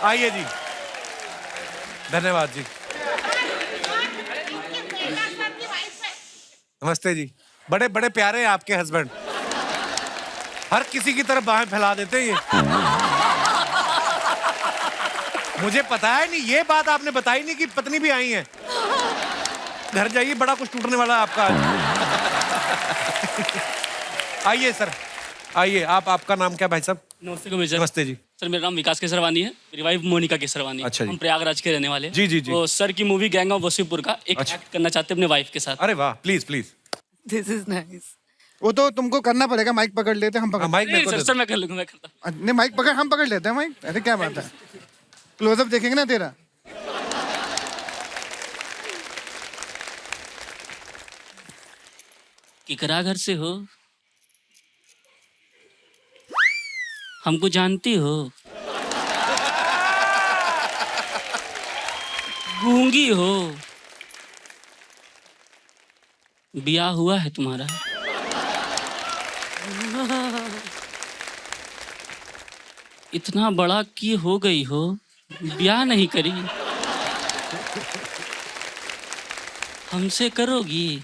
आइए जी, धन्यवाद जी। नमस्ते जी। बड़े बड़े प्यारे हैं आपके हस्बैंड, हर किसी की तरफ बाहें फैला देते हैं ये। मुझे पता है नहीं, ये बात आपने बताई नहीं कि पत्नी भी आई है। घर जाइए, बड़ा कुछ टूटने वाला है आपका। आइए सर, आइए। आपका नाम क्या भाई साहब? नमस्ते। नमस्ते जी। सर मेरा नाम विकास केसरवानी है, मेरी वाइफ मोनिका केसरवानी। अच्छा जी। हम प्रयागराज के रहने वाले हैं। जी जी जी। तो सर की मूवी गैंग ऑफ वसीपुर का एक एक्ट करना चाहते हैं अपने वाइफ के साथ। अरे वाह, please please. This is nice. वो तो तुमको करना पड़ेगा, माइक पकड़ लेते हम पकड़। माइक सर मैं कर लूंगा, मैं करता। नहीं माइक पकड़, हम पकड़ लेते हैं माइक। अरे क्या बात है, क्लोजअप देखेंगे ना तेरा। किकरा घर से हो, हमको जानती हो, गूंगी हो, ब्याह हुआ है तुम्हारा? इतना बड़ा की हो गई हो ब्याह नहीं करी, हमसे करोगी?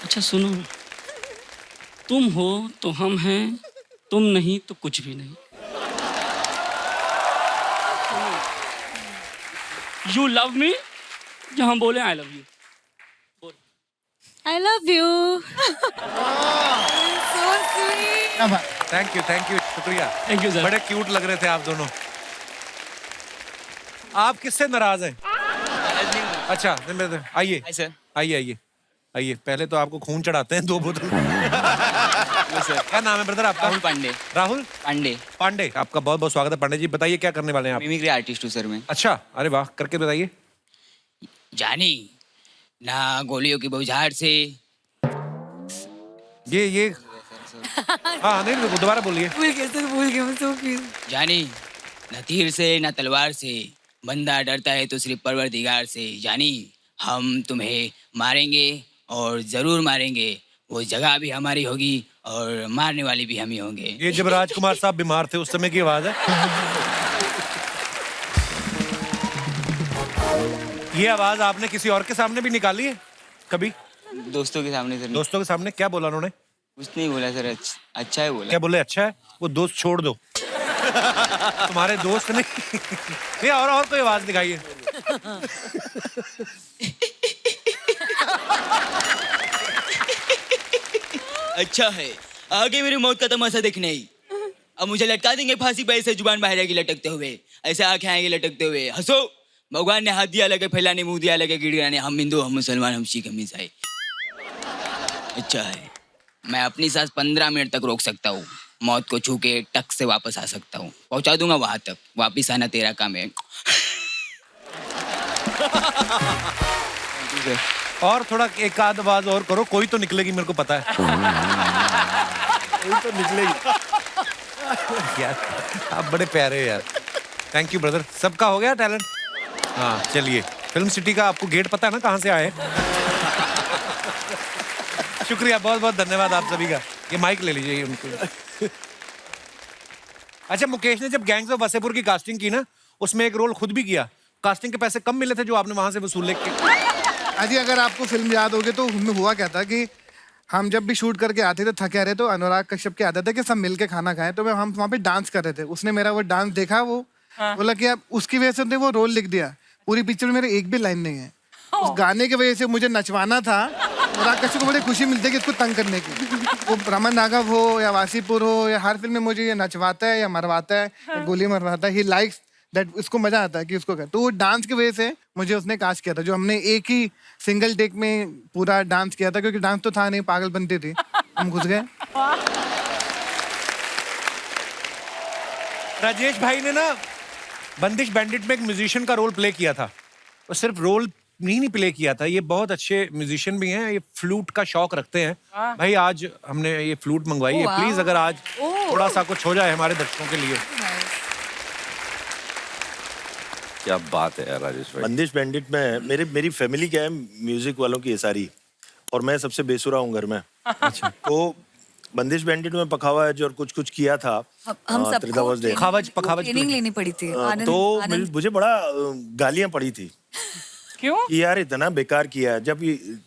अच्छा सुनो, तुम हो तो हम हैं, तुम नहीं तो कुछ भी नहीं। यू लव मी, जहाँ बोले I love you. I love you. Thank you, शुक्रिया। Thank you sir. बड़े क्यूट लग रहे थे आप दोनों। आप किससे नाराज हैं? अच्छा आइए आइए, पहले तो आपको खून चढ़ाते हैं 2 बोतल। क्या नाम है ब्रदर आपका? राहुल पांडे। राहुल पांडे, आपका बहुत बहुत स्वागत है पांडे जी। बताइए क्या करने वाले हैं आप? मिमिक्री आर्टिस्ट हूँ सर मैं। अच्छा, अरे वाह, करके बताइए। जानी ना गोलियों की बौछार से। ये हाँ नहीं, दोबारा बोलिए। भूल गए मैं तो प्लीज। जानी न तीर से न तलवार से, बंदा डरता है तो सिर्फ परवरदिगार से। जानी हम तुम्हें मारेंगे और जरूर मारेंगे, वो जगह भी हमारी होगी और मारने वाले भी हम ही होंगे। ये जब राजकुमार साहब बीमार थे उस समय की आवाज है। ये आवाज आपने किसी और के सामने भी निकाली है कभी? दोस्तों के सामने सर। दोस्तों के सामने क्या बोला उन्होंने? कुछ नहीं बोला सर, अच्छा है बोला। क्या बोले? अच्छा है, वो दोस्त छोड़ दो। तुम्हारे दोस्त नहीं और कोई आवाज दिखाइए। अच्छा है, आगे मेरी मौत का तमाशा देखने ही। अब मुझे लटका देंगे फांसी पे, ऐसे जुबान बाहर आएगी लटकते हुए, ऐसे आंखें आएंगी लटकते हुए। हंसो, भगवान ने हाथ दिया लगे फैलाने, मुंह दिया लगे गिड़गिड़ाने। हम हिंदू, हम मुसलमान, हम सिख, हम ईसाई। अच्छा है, मैं अपनी सांस 15 मिनट तक रोक सकता हूँ, मौत को छू के टक से वापस आ सकता हूँ, पहुंचा दूंगा वहां तक। वापिस आना तेरा काम है। और थोड़ा एक आध आवाज और करो, कोई तो निकलेगी, मेरे को पता है। कोई तो निकलेगी। यार आप बड़े प्यारे हो यार। Thank you brother. सबका हो गया टैलेंट? हाँ चलिए, फिल्म सिटी का आपको गेट पता है ना कहाँ से आए? शुक्रिया, बहुत बहुत धन्यवाद आप सभी का। ये माइक ले लीजिए उनको। अच्छा, मुकेश ने जब गैंग्स ऑफ वसेपुर की कास्टिंग की ना, उसमें एक रोल खुद भी किया। कास्टिंग के पैसे कम मिले थे जो आपने वहां से वसूल लेके। अजी अगर आपको फिल्म याद होगी तो उसमें हुआ क्या था कि हम जब भी शूट करके आते थे थके रहे, तो अनुराग कश्यप की आदत है कि सब मिलके खाना खाएं, तो हम वहाँ पे डांस कर रहे थे। उसने मेरा वो डांस देखा, वो बोला कि अब उसकी वजह से उसने वो रोल लिख दिया। पूरी पिक्चर में मेरे एक भी लाइन नहीं है। उस गाने की वजह से मुझे नचवाना था। अनुराग कश्यप को बड़ी खुशी मिलती है कि इसको तंग करने की। वो रमन राघव हो या वासीपुर हो या हर फिल्म में मुझे ये नचवाता है या मरवाता है या गोली मरवाता है। ही लाइक्स दैट, इसको मजा आता है कि उसको तो वो डांस की वजह से मुझे उसने कास्ट किया था, जो हमने एक ही सिंगल टेक में पूरा डांस किया था, क्योंकि डांस तो था नहीं, पागल बनती थी, हम घुस गए। राजेश भाई ने ना बंदिश बैंडिट में एक म्यूजिशियन का रोल प्ले किया था। और सिर्फ रोल नहीं प्ले किया था, ये बहुत अच्छे म्यूजिशियन भी हैं, ये फ्लूट का शौक रखते हैं। भाई आज हमने ये फ्लूट मंगवाई है, प्लीज अगर आज थोड़ा सा कुछ हो जाए हमारे दर्शकों के लिए। क्या बात है यार राजेश भाई। बंदिश बैंडिट में मेरी फैमिली क्या है, म्यूजिक वालों की है सारी, और मैं सबसे बेसुरा हूँ घर में। अच्छा। तो बंदिश बैंडिट में पखावज और कुछ किया था। हम सबको ट्रेनिंग लेनी पड़ी थी। तो मुझे बड़ा गालियां पड़ी थी। क्यों? कि यार इतना बेकार किया जब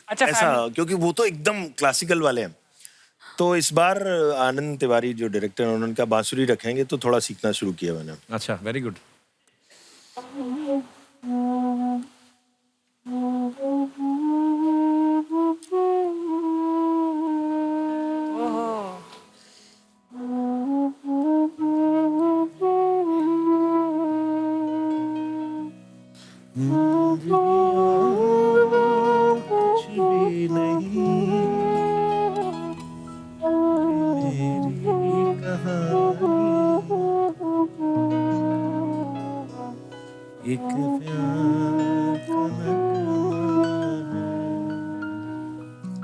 अच्छा, ऐसा, क्योंकि वो तो एकदम क्लासिकल वाले हैं। तो इस बार आनंद तिवारी जो डायरेक्टर हैं, उनका बांसुरी रखेंगे तो थोड़ा सीखना शुरू किया मैंने। अच्छा, वेरी गुड।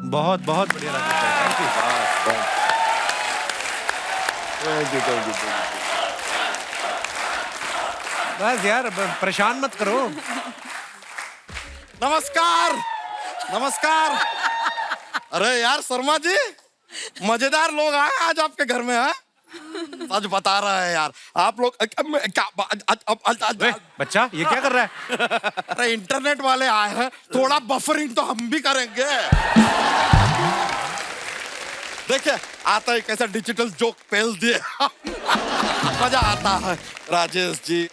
बहुत बहुत बढ़िया राजेश भाई, थैंक यू। बस यार परेशान मत करो। नमस्कार नमस्कार। अरे यार शर्मा जी, मजेदार लोग आए आज आपके घर में। हैं सच बता रहा है यार आप लोग बच्चा ये क्या कर रहा है? अरे इंटरनेट वाले आए हैं, थोड़ा बफरिंग तो हम भी करेंगे। देखिए आता है कैसा डिजिटल जोक पेल दिए मजा आता है। राजेश जी,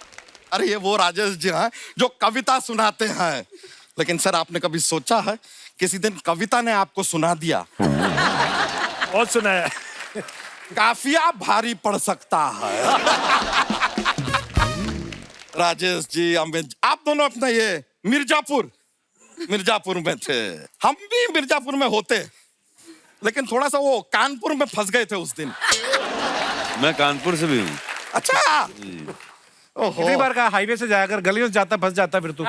अरे ये वो राजेश जी हैं जो कविता सुनाते हैं। लेकिन सर आपने कभी सोचा है किसी दिन कविता ने आपको सुना दिया? बहुत सुनाया। काफिया भारी पड़ सकता है। राजेश जी आप दोनों अपना ये मिर्जापुर में थे, हम भी मिर्जापुर में होते, लेकिन थोड़ा सा वो कानपुर में फंस गए थे उस दिन। मैं कानपुर से भी हूँ। अच्छा कितनी बार कहा हाईवे से जाकर गलियों से जाता फंस जाता फिर तू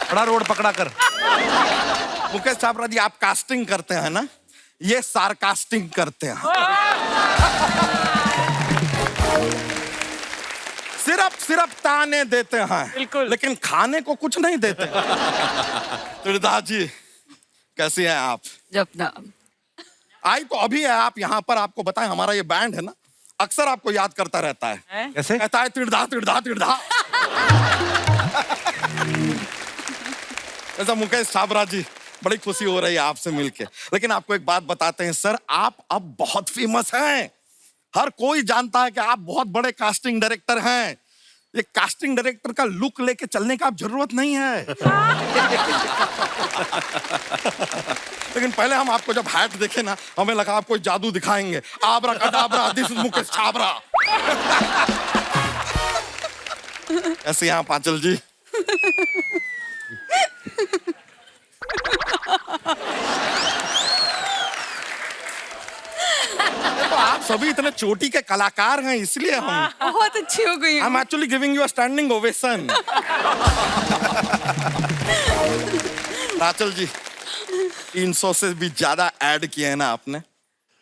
बड़ा रोड पकड़ा कर। मुकेश छाबड़ा जी आप कास्टिंग करते हैं ना, ये सारकास्टिंग करते हैं। सिर्फ ताने देते हैं, लेकिन खाने को कुछ नहीं देते। त्रिदास जी कैसी हैं आप? जपना आई तो अभी है आप यहाँ पर, आपको बताएं हमारा ये बैंड है ना अक्सर आपको याद करता रहता है। कैसे? कहता है तिरधा तिरधा तिरधा। ऐसा मुकेश छाबड़ा जी बड़ी खुशी हो रही है आपसे मिलके। लेकिन आपको एक बात बताते हैं सर, आप अब बहुत फेमस हैं। हर कोई जानता है कि आप बहुत बड़े कास्टिंग डायरेक्टर हैं। ये कास्टिंग डायरेक्टर का लुक लेके चलने का आप जरूरत नहीं है। लेकिन पहले हम आपको जब हैट देखे ना, हमें लगा आप कोई जादू दिखाएंगे। Abracadabra, this is Mukesh Chhabra. ऐसे यहाँ पांचल जी तो आप सभी इतने चोटी के कलाकार हैं, इसलिए हम बहुत अच्छी हो गई। I am actually giving you a standing ovation. Rachel ji 300 से भी ज्यादा ऐड किए हैं ना आपने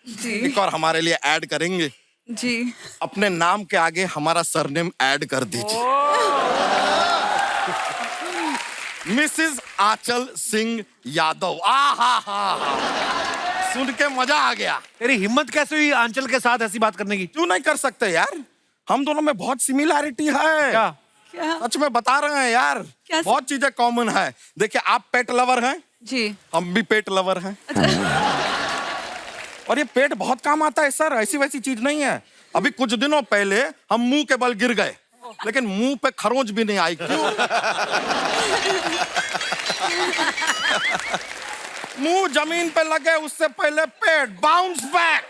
जी। एक और हमारे लिए ऐड करेंगे जी। अपने नाम के आगे हमारा सरनेम ऐड कर दीजिए। मिसेस आंचल सिंह यादव। सुन के मजा आ गया। तेरी हिम्मत कैसे हुई आंचल के साथ ऐसी बात करने की? क्यों नहीं कर सकते यार, हम दोनों में बहुत सिमिलैरिटी है। क्या? सच में बता रहे हैं यार, बहुत चीजें कॉमन है। देखिए आप पेट लवर हैं जी, हम भी पेट लवर हैं। और ये पेट बहुत काम आता है सर, ऐसी वैसी चीज नहीं है। अभी कुछ दिनों पहले हम मुंह के बल गिर गए, लेकिन मुंह पे खरोंच भी नहीं आई। क्यों? मुंह जमीन पे लगे उससे पहले पेट बाउंस बैक।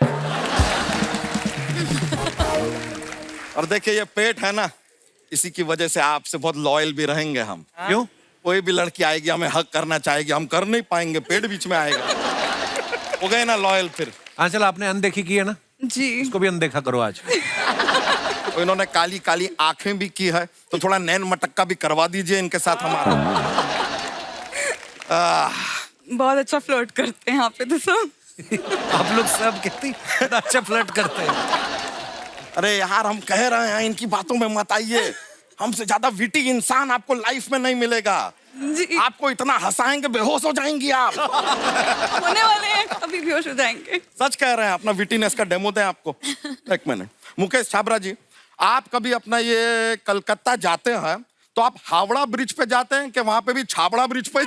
और देखिए ये पेट है ना, इसी की वजह से आपसे बहुत लॉयल भी रहेंगे हम। क्यों? कोई भी लड़की आएगी हमें हक करना चाहेगी, हम कर नहीं पाएंगे, पेट बीच में आएगा। हो गए ना लॉयल फिर। आंचल आपने अनदेखी की है ना जी, इसको भी अनदेखा करो आज। तो इन्होंने काली काली आंखें भी की है, तो थोड़ा नैन मटक्का भी करवा दीजिए इनके साथ हमारा। बहुत अच्छा फ्लर्ट करते हैं यहाँ पे तो सब। आप लोग सब कितनी अच्छा फ्लर्ट करते हैं। अरे यार हम कह रहे हैं इनकी बातों में मत आइए, हमसे ज्यादा विटी इंसान आपको लाइफ में नहीं मिलेगा जी। आपको इतना हंसाएंगे बेहोश हो जाएंगी आप। होने वाले हैं, अभी बेहोश हो जाएंगे। सच कह रहे हैं, अपना विटीनेस का डेमो दें आपको। एक मिनट मुकेश छाबड़ा जी, आप कभी अपना ये कलकत्ता जाते हैं तो आप हावड़ा ब्रिज पे जाते हैं कि वहां पे भी छाबड़ा ब्रिज पे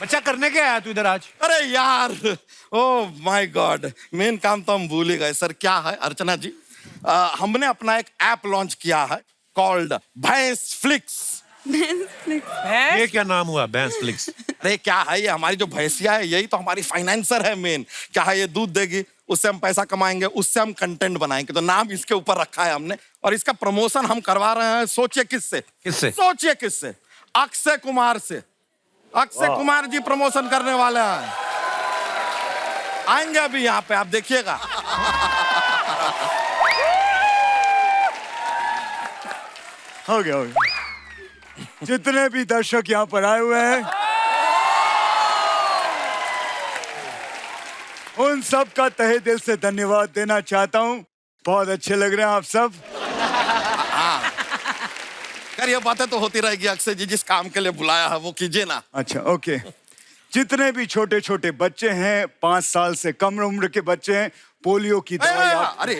बच्चा करने क्या आया तू इधर आज? अरे यार ओ माय गॉड, मेन काम तो हम भूल ही गए सर। क्या है अर्चना जी, हमने अपना एक ऐप लॉन्च किया है कॉल्ड भैंस फ्लिक्स। ये क्या नाम हुआ भैंस फ्लिक्स? अरे क्या है ये, हमारी जो भैंसिया है यही तो हमारी फाइनेंसर है मेन। क्या है ये, दूध देगी, उससे हम पैसा कमाएंगे, उससे हम कंटेंट बनाएंगे, तो नाम इसके ऊपर रखा है हमने। और इसका प्रमोशन हम करवा रहे हैं, सोचिए किससे? सोचिए किससे? अक्षय कुमार से। अक्षय कुमार जी प्रमोशन करने वाले हैं, आएंगे अभी यहाँ पे, आप देखिएगा। हो गया। जितने भी दर्शक यहाँ पर आए हुए हैं उन सब का तहे दिल से धन्यवाद देना चाहता हूँ। बहुत अच्छे लग रहे हैं आप सब। यार ये बातें तो होती रहेगी। अक्षय जी जिस काम के लिए बुलाया है वो कीजिए ना। अच्छा ओके, जितने भी छोटे छोटे बच्चे हैं, 5 साल से कम उम्र के बच्चे हैं, पोलियो की दवाई अरे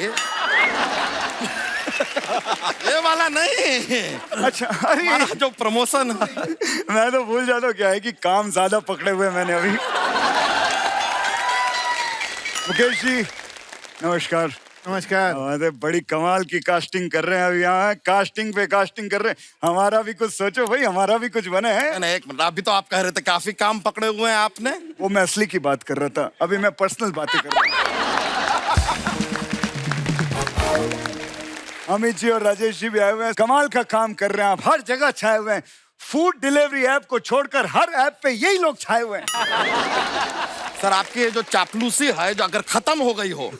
ये वाला नहीं। अच्छा, अरे हमारा जो प्रमोशन मैं तो भूल जाता हूँ, क्या है कि काम ज्यादा पकड़े हुए मैंने अभी। मुकेश जी नमस्कार। नमस्कार। अरे बड़ी कमाल की कास्टिंग कर रहे हैं अभी यहाँ, कास्टिंग पे कास्टिंग कर रहे हैं। हमारा भी कुछ सोचो भाई, हमारा भी कुछ बने हैं। नहीं, एक मिनट, अभी तो आप कह रहे थे काफी काम पकड़े हुए हैं आपने। वो मैं असली की बात कर रहा था, अभी मैं पर्सनल बातें कर रहा हूँ। अमित जी और राजेश जी भी आए हुए हैं, कमाल का काम कर रहे हैं आप, हर जगह छाए हुए हैं। फूड डिलीवरी ऐप को छोड़कर हर ऐप पे यही लोग छाए हुए हैं। सर आपकी ये जो चापलूसी है, जो अगर खत्म हो गई हो,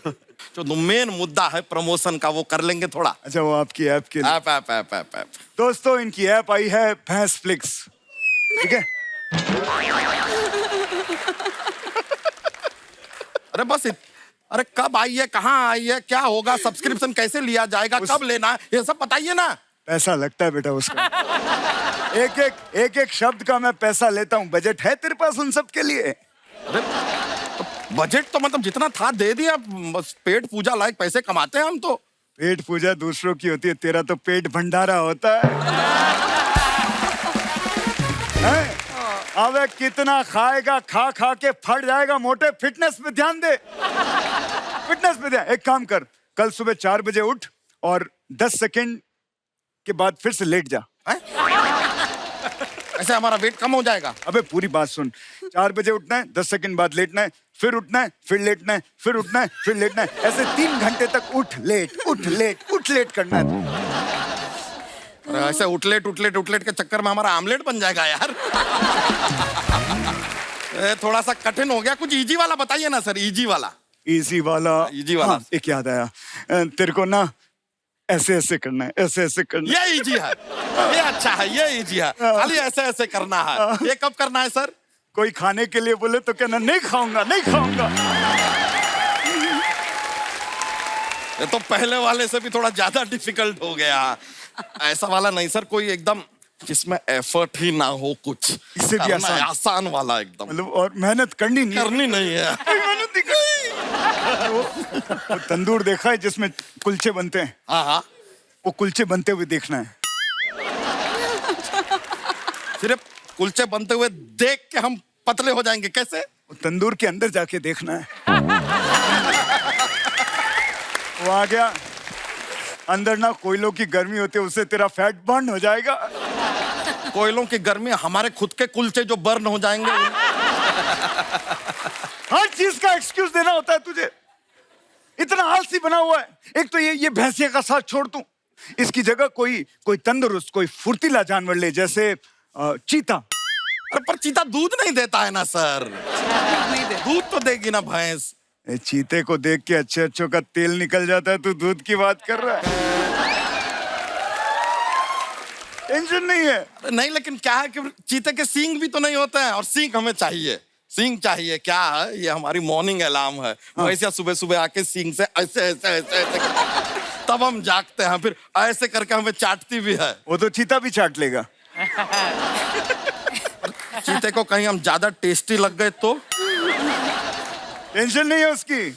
जो मेन मुद्दा है प्रमोशन का, वो कर लेंगे थोड़ा। अच्छा, वो आपकी ऐप के लिए। ऐप। दोस्तों, इनकी ऐप आई है भैंस फ्लिक्स, ठीक है? अरे बस अरे कब आई है, कहाँ आई है, क्या होगा, सब्सक्रिप्शन कैसे लिया जाएगा, कब लेना है, ये सब बताइए ना। पैसा लगता है बेटा उसका। एक एक शब्द का मैं पैसा लेता हूँ। बजट है तेरे पास उन सब के लिए? अरे बजट तो मतलब जितना था दे दिया, बस पेट पूजा लायक पैसे कमाते हैं हम तो। पेट पूजा दूसरों की होती है, तेरा तो पेट भंडारा होता है? अब कितना खाएगा, खा खा के फट जाएगा मोटे। फिटनेस पे ध्यान दे, फिटनेस पे ध्यान। एक काम कर, कल सुबह 4 बजे उठ और 10 सेकंड के बाद फिर से लेट जा। ऐसे हमारा वेट कम हो जाएगा। अबे पूरी बात सुन, 4 बजे उठना है, 10 सेकंड बाद लेटना है, फिर उठना है, फिर लेटना है, फिर उठना है, फिर लेटना है। ऐसे 3 घंटे तक उठ लेट करना है। ऐसे उठलेट के चक्कर में हमारा आमलेट बन जाएगा यार। थोड़ा सा कठिन हो गया, कुछ इजी वाला बताइए ना सर। इजी वाला। हाँ, एक याद आया, तेरे को ना ऐसे करना है, ऐसे करना है। ये इजी है, ये अच्छा है, ये इजी है। खाली ऐसे करना है। ये कब करना है सर? कोई खाने के लिए बोले तो कहना नहीं खाऊंगा। ये तो पहले वाले से भी थोड़ा ज्यादा डिफिकल्ट हो गया। ऐसा वाला नहीं सर, कोई एकदम जिसमें एफर्ट ही ना हो कुछ, इससे भी आसान वाला एकदम। मतलब और मेहनत करनी नहीं है। वो तंदूर देखा है जिसमें कुलचे बनते हैं? हाँ। वो कुलचे बनते हुए देखना है। सिर्फ कुलचे बनते हुए देख के हम पतले हो जाएंगे कैसे? वो तंदूर के अंदर जाके देखना है। वो आ गया अंदर ना, कोयलों की गर्मी होती है, उससे तेरा फैट बर्न हो जाएगा। कोयलों की गर्मी, हमारे खुद के कुलचे जो बर्न हो जाएंगे। हर चीज का एक्सक्यूज देना होता है तुझे, इतना आलसी बना हुआ है। एक तो ये भैंसिया का साथ छोड़ तू, इसकी जगह कोई तंदुरुस्त, कोई फुर्तीला जानवर ले, जैसे चीता। अरे पर चीता दूध नहीं देता है ना सर। दूध तो देगी ना भैंस। चीते को देख के अच्छे का तेल निकल जाता है, तू दूध की बात कर रहा है? टेंशन नहीं है। नहीं, लेकिन क्या है कि चीते के सींग भी तो नहीं होते हैं, और सींग हमें चाहिए। सींग चाहिए, क्या है, ये हमारी मॉर्निंग अलार्म है। वैसे सुबह सुबह आके सींग से ऐसे तब हम जागते हैं, फिर ऐसे करके हमें चाटती भी है। वो तो चीता भी चाट लेगा। चीते को कहीं हम ज्यादा टेस्टी लग गए तो? टेंशन नहीं है उसकी,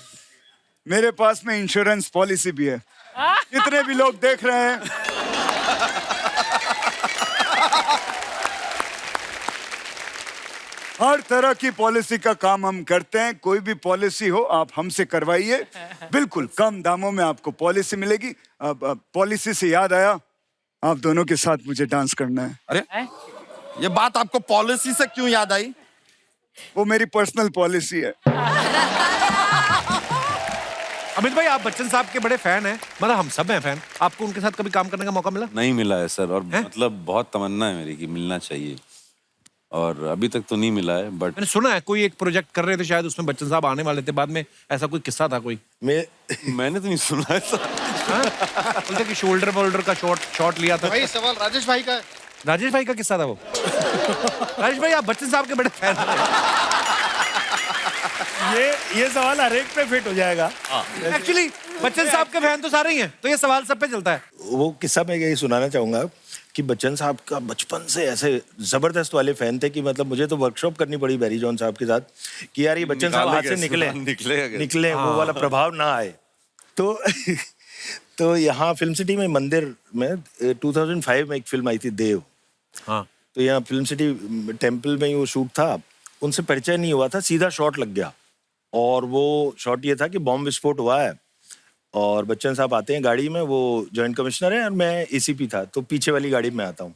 मेरे पास में इंश्योरेंस पॉलिसी भी है। जितने भी लोग देख रहे हैं, हर तरह की पॉलिसी का काम हम करते हैं। कोई भी पॉलिसी हो आप हमसे करवाइए, बिल्कुल कम दामों में आपको पॉलिसी मिलेगी। अब पॉलिसी से याद आया, आप दोनों के साथ मुझे डांस करना है। अरे ये बात आपको पॉलिसी से क्यों याद आई? वो मेरी पर्सनल पॉलिसी है। अमित भाई, आप बच्चन साहब के बड़े फैन हैं, मतलब हम सब हैं फैन। आपको उनके साथ कभी काम करने का मौका मिला? नहीं मिला है सर, और मतलब बहुत तमन्ना है मेरी कि मिलना चाहिए, और अभी तक तो नहीं मिला है। बट मैंने सुना है कोई एक प्रोजेक्ट कर रहे थे शायद, उसमें बच्चन साहब आने वाले थे, बाद में ऐसा कोई किस्सा था कोई? मैंने तो नहीं सुना है सर। बोलते कि शोल्डर का शॉट लिया था। वही सवाल राजेश भाई का। राजेश भाई का किस्सा था वो। राजेश भाई, आप बच्चन साहब के बड़े फैन हैं। ये सवाल हर एक पे फिट हो जाएगा। एक्चुअली बच्चन साहब के फैन तो सारे ही हैं, तो ये सवाल सब पे चलता है। वो किस्सा मैं यही सुनाना चाहूंगा कि बच्चन साहब का बचपन से ऐसे जबरदस्त वाले फैन थे कि मतलब मुझे तो वर्कशॉप करनी पड़ी बैरी जॉन साहब के साथ कि यार ये बच्चन साहब हाथ से निकले वो वाला प्रभाव ना आए। तो यहाँ फिल्म सिटी में मंदिर में 2005 में एक फिल्म आई थी देव। हाँ। तो यहाँ फिल्म सिटी टेम्पल में ही वो शूट था, उनसे परिचय नहीं हुआ था, सीधा शॉट लग गया। और वो शॉट ये था कि बॉम्ब विस्फोट हुआ है और बच्चन साहब आते हैं गाड़ी में, वो जॉइंट कमिश्नर है और मैं एसीपी था, तो पीछे वाली गाड़ी में आता हूँ।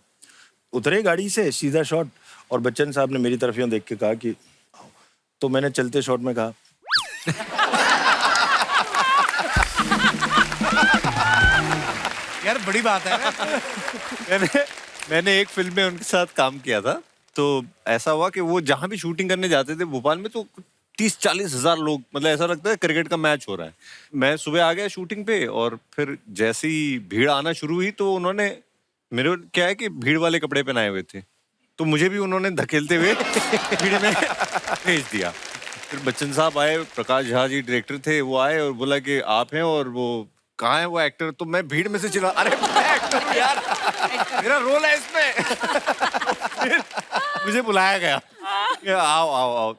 उतरे गाड़ी से सीधा शॉट और बच्चन साहब ने मेरी तरफ यूँ देख के कहा कि, तो मैंने चलते शॉट में कहा यार बड़ी बात है। मैंने एक फिल्म में उनके साथ काम किया था, तो ऐसा हुआ कि वो जहाँ भी शूटिंग करने जाते थे भोपाल में, तो 30-40 हजार लोग, मतलब ऐसा लगता है क्रिकेट का मैच हो रहा है। मैं सुबह आ गया शूटिंग पे और फिर जैसे ही भीड़ आना शुरू हुई तो उन्होंने मेरे क्या है कि भीड़ वाले कपड़े पहनाए हुए थे, तो मुझे भी उन्होंने धकेलते हुए भीड़ में भेज दिया। फिर बच्चन साहब आए, प्रकाश झा जी डायरेक्टर थे, वो आए और बोला कि आप हैं और वो कहाँ है वो एक्टर। तो मैं भीड़ में से चिल्ला, अरे मैं एक्टर हूँ यार, मेरा रोल है इसमें। फिर मुझे बुलाया गया, आओ आओ आओ,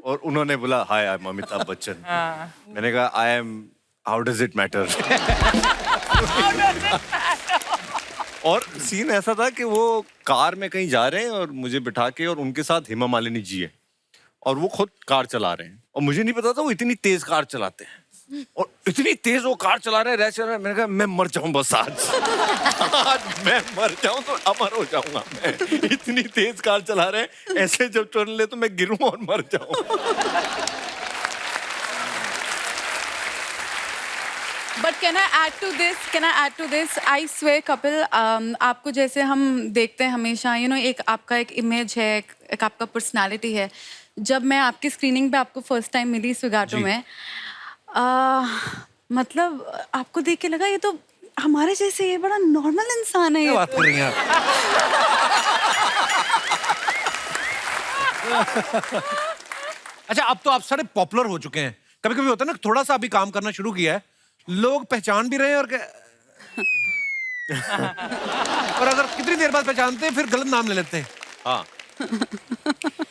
और उन्होंने बोला हाय आई एम अमिताभ बच्चन। मैंने कहा I M, how does it matter. और सीन ऐसा था कि वो कार में कहीं जा रहे हैं और मुझे बिठा के, और उनके साथ हेमा मालिनी जी है और वो खुद कार चला रहे हैं और मुझे नहीं पता था वो इतनी तेज कार चलाते हैं और इतनी तेज वो कार चला रहे हैं, रैश चला रहे हैं। मैंने कहा मैं मर जाऊं बस आज मैं मर जाऊं तो अमर हो जाऊंगा मैं, इतनी तेज कार चला रहे हैं, ऐसे जब टर्न ले तो मैं गिरूं और मर जाऊं। But can I add to this I swear Kapil, आपको जैसे हम देखते हैं हमेशा एक आपका एक इमेज है, एक आपका पर्सनालिटी है। जब मैं आपकी स्क्रीनिंग पे आपको फर्स्ट टाइम मिली स्विगाटो में, मतलब आपको देख के लगा ये तो हमारे जैसे, ये बड़ा नॉर्मल इंसान है। क्या बात कर रही हैं आप? अच्छा, अब तो आप सारे पॉपुलर हो चुके हैं। कभी कभी होता है ना, थोड़ा सा अभी काम करना शुरू किया है, लोग पहचान भी रहे हैं और और अगर कितनी देर बाद पहचानते हैं फिर गलत नाम ले लेते हैं। हाँ।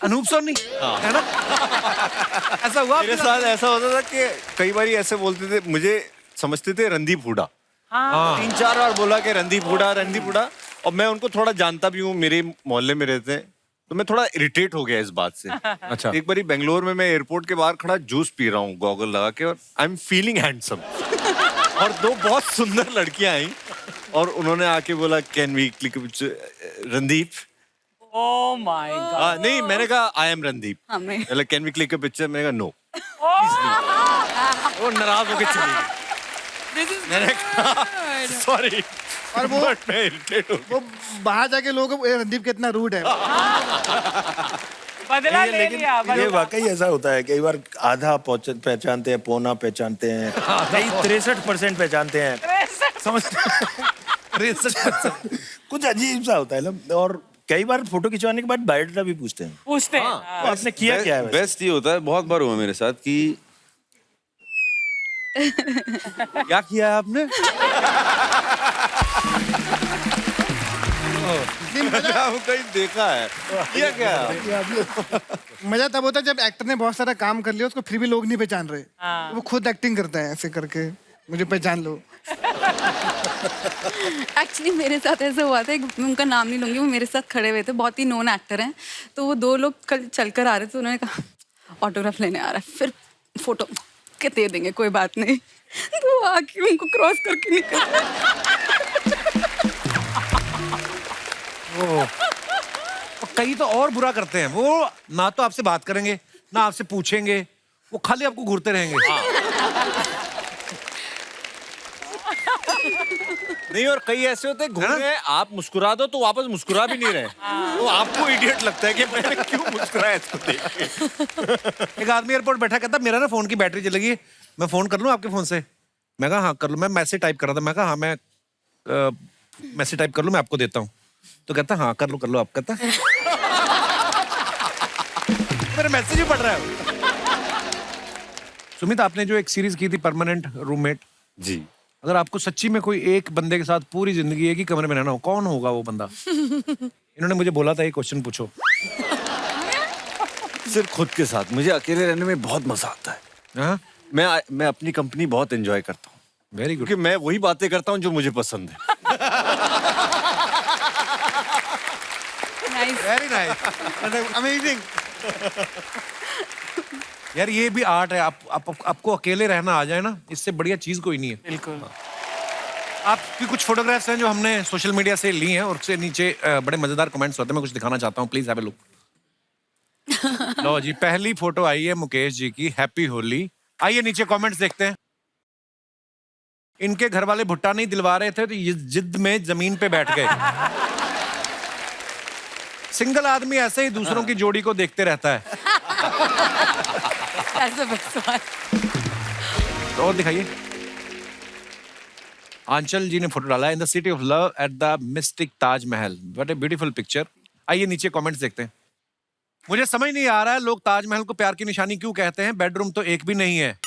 अनूप सोनी है ना? ऐसा हुआ मेरे साथ? ऐसा होता था कि कई बार ऐसे बोलते थे, मुझे समझते थे रणदीप हुडा। हाँ। 3-4 बार बोला कि रणदीप हुडा, और मैं उनको थोड़ा जानता भी हूँ, मेरे मोहल्ले में रहते हैं, तो मैं थोड़ा इरिटेट हो गया इस बात से। अच्छा। एक बार बेंगलोर में मैं एयरपोर्ट के बाहर खड़ा जूस पी रहा हूँ गॉगल लगा के, और आई एम फीलिंग हैंडसम, और 2 बहुत सुंदर लड़कियां आई और उन्होंने आके बोला can we click Randeep. Oh my God. नहीं, मैंने कहा I am Randeep. Can we click a picture? मैंने कहा नो। वो नाराज होकर चली गई। मैंने कहा सॉरी, और वो मैं इरिटेट हो गया। वो बाहर जाके लोगों को रणदीप कितना रूड है। बदला ले लेकिन लिया, ये वाकई ऐसा होता है, कई बार आधा पहचानते हैं, पौना पहचानते हैं, कई 63% पहचानते हैं, समझते हैं? 63% कुछ अजीब सा होता है ना। और कई बार फोटो खिंचवाने के बाद बायोडाटा भी पूछते हैं। हाँ। तो आपने किया क्या है? बेस्ट ये होता है, बहुत बार हुआ मेरे साथ कि क्या किया है आपने? कहीं देखा है किया क्या? मजा तब होता है जब एक्टर ने बहुत सारा काम कर लिया, उसको फिर भी लोग नहीं पहचान रहे। हाँ। वो खुद एक्टिंग करता है ऐसे करके, मुझे पहचान लो। एक्चुअली मेरे साथ ऐसा हुआ था, मैं उनका नाम नहीं लूंगी, वो मेरे साथ खड़े हुए थे, बहुत ही नोन एक्टर हैं। तो वो 2 लोग कल चलकर आ रहे थे, उन्होंने कहा ऑटोग्राफ लेने आ रहा है, फिर फोटो के दे देंगे, कोई बात नहीं। तो वो आके उनको क्रॉस करके निकल कई तो और बुरा करते हैं, वो ना तो आपसे बात करेंगे ना आपसे पूछेंगे, वो खाली आपको घूरते रहेंगे। नहीं, और कई ऐसे होते हैं घूम रहे हैं, आप मुस्कुरा दो तो वापस मुस्कुरा भी नहीं रहे, तो आपको इडियट लगता है कि मैंने क्यों मुस्कुराया इसको देख के। एक आदमी एयरपोर्ट बैठा कहता मेरा ना फोन की बैटरी चलेगी, मैं फोन कर लूं आपके फोन से? मैं कहा हाँ कर लो। मैं मैसेज टाइप कर रहा था, मैं कहा हाँ मैं मैसेज टाइप कर लूं, मैं आपको देता हूँ। तो कहता हाँ कर लो आप। कहता मेरा मैसेज ही पढ़ रहा है। सुमित, आपने जो एक सीरीज की थी परमानेंट रूममेट, जी, अगर आपको सच्ची में कोई एक बंदे के साथ पूरी जिंदगी एक ही कमरे में रहना हो, कौन होगा वो बंदा? इन्होंने मुझे बोला था ये क्वेश्चन पूछो। सिर्फ खुद के साथ। मुझे अकेले रहने में बहुत मजा आता है। हाँ? मैं अपनी कंपनी बहुत एंजॉय करता हूँ। Very good. क्योंकि मैं वही बातें करता हूँ जो मुझे पसंद है। Very nice, amazing. यार ये भी आर्ट है। आपको अकेले रहना आ जाए ना, इससे बढ़िया चीज कोई नहीं है। बिल्कुल। आपकी कुछ फोटोग्राफ्स हैं जो हमने सोशल मीडिया से ली हैं और उससे नीचे बड़े मजेदार कमेंट्स होते हैं, मैं कुछ दिखाना चाहता हूँ, प्लीज हैव अ लुक। लो जी, पहली फोटो आई है मुकेश जी की, हैप्पी होली। आइए नीचे कमेंट्स देखते हैं। इनके घर वाले भुट्टा नहीं दिलवा रहे थे तो ये जिद में जमीन पे बैठ गए। सिंगल आदमी ऐसे ही दूसरों की जोड़ी को देखते रहता है। तो और दिखाइए। आंचल जी ने फोटो डाला है, in the city of love at the mystic Taj Mahal. What a beautiful picture. आइए नीचे कमेंट्स देखते हैं। मुझे समझ नहीं आ रहा है लोग ताजमहल को प्यार की निशानी क्यों कहते हैं, बेडरूम तो एक भी नहीं है।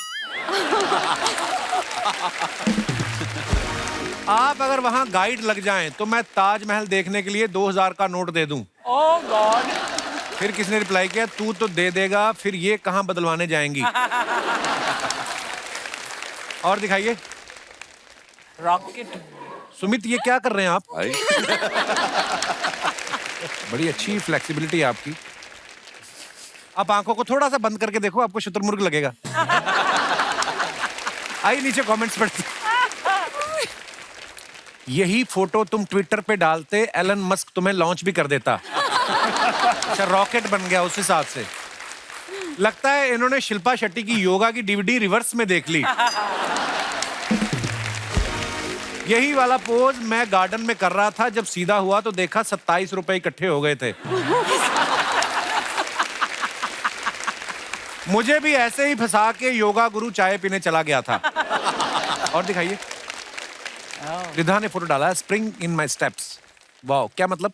आप अगर वहां गाइड लग जाएं तो मैं ताजमहल देखने के लिए 2000 का नोट दे दूं। ओह गॉड। फिर किसने रिप्लाई किया, तू तो दे देगा, फिर ये कहां बदलवाने जाएंगी। और दिखाइए। रॉकेट। सुमित ये क्या कर रहे हैं आप? बड़ी अच्छी फ्लेक्सिबिलिटी है आपकी। आप आंखों को थोड़ा सा बंद करके देखो, आपको शुतुरमुर्ग लगेगा। आइए नीचे कमेंट्स पढ़ते। यही फोटो तुम ट्विटर पे डालते, एलन मस्क तुम्हें लॉन्च भी कर देता। अच्छा, रॉकेट बन गया उस हिसाब से। लगता है इन्होंने शिल्पा शेट्टी की योगा की डीवीडी रिवर्स में देख ली। यही वाला पोज मैं गार्डन में कर रहा था, जब सीधा हुआ तो देखा 27 रुपए इकट्ठे हो गए थे। मुझे भी ऐसे ही फंसा के योगा गुरु चाय पीने चला गया था। और दिखाइए। रिधा ने फोटो डाला है, spring in my steps. Wow, क्या मतलब?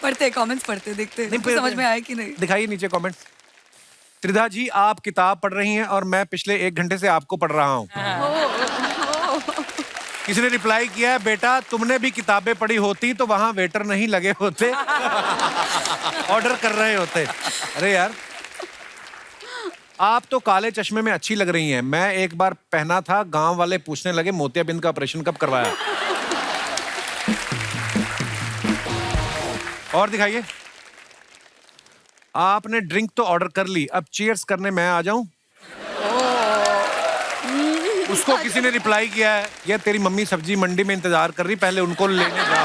पढ़ते कमेंट्स पढ़ते देखते हैं, समझ में आया कि नहीं। दिखाइए नीचे कमेंट्स। त्रिधा जी, आप किताब पढ़ रही हैं और मैं पिछले 1 घंटे से आपको पढ़ रहा हूँ। किसी ने रिप्लाई किया है, बेटा तुमने भी किताबें पढ़ी होती तो वहां वेटर नहीं लगे होते, ऑर्डर कर रहे होते। अरे यार, आप तो काले चश्मे में अच्छी लग रही हैं। मैं एक बार पहना था, गांव वाले पूछने लगे मोतियाबिंद का ऑपरेशन कब करवाया। और दिखाइए। आपने ड्रिंक तो ऑर्डर कर ली, अब चीयर्स करने मैं आ जाऊं? उसको किसी ने रिप्लाई किया है, ये तेरी मम्मी सब्जी मंडी में इंतजार कर रही, पहले उनको लेने जा।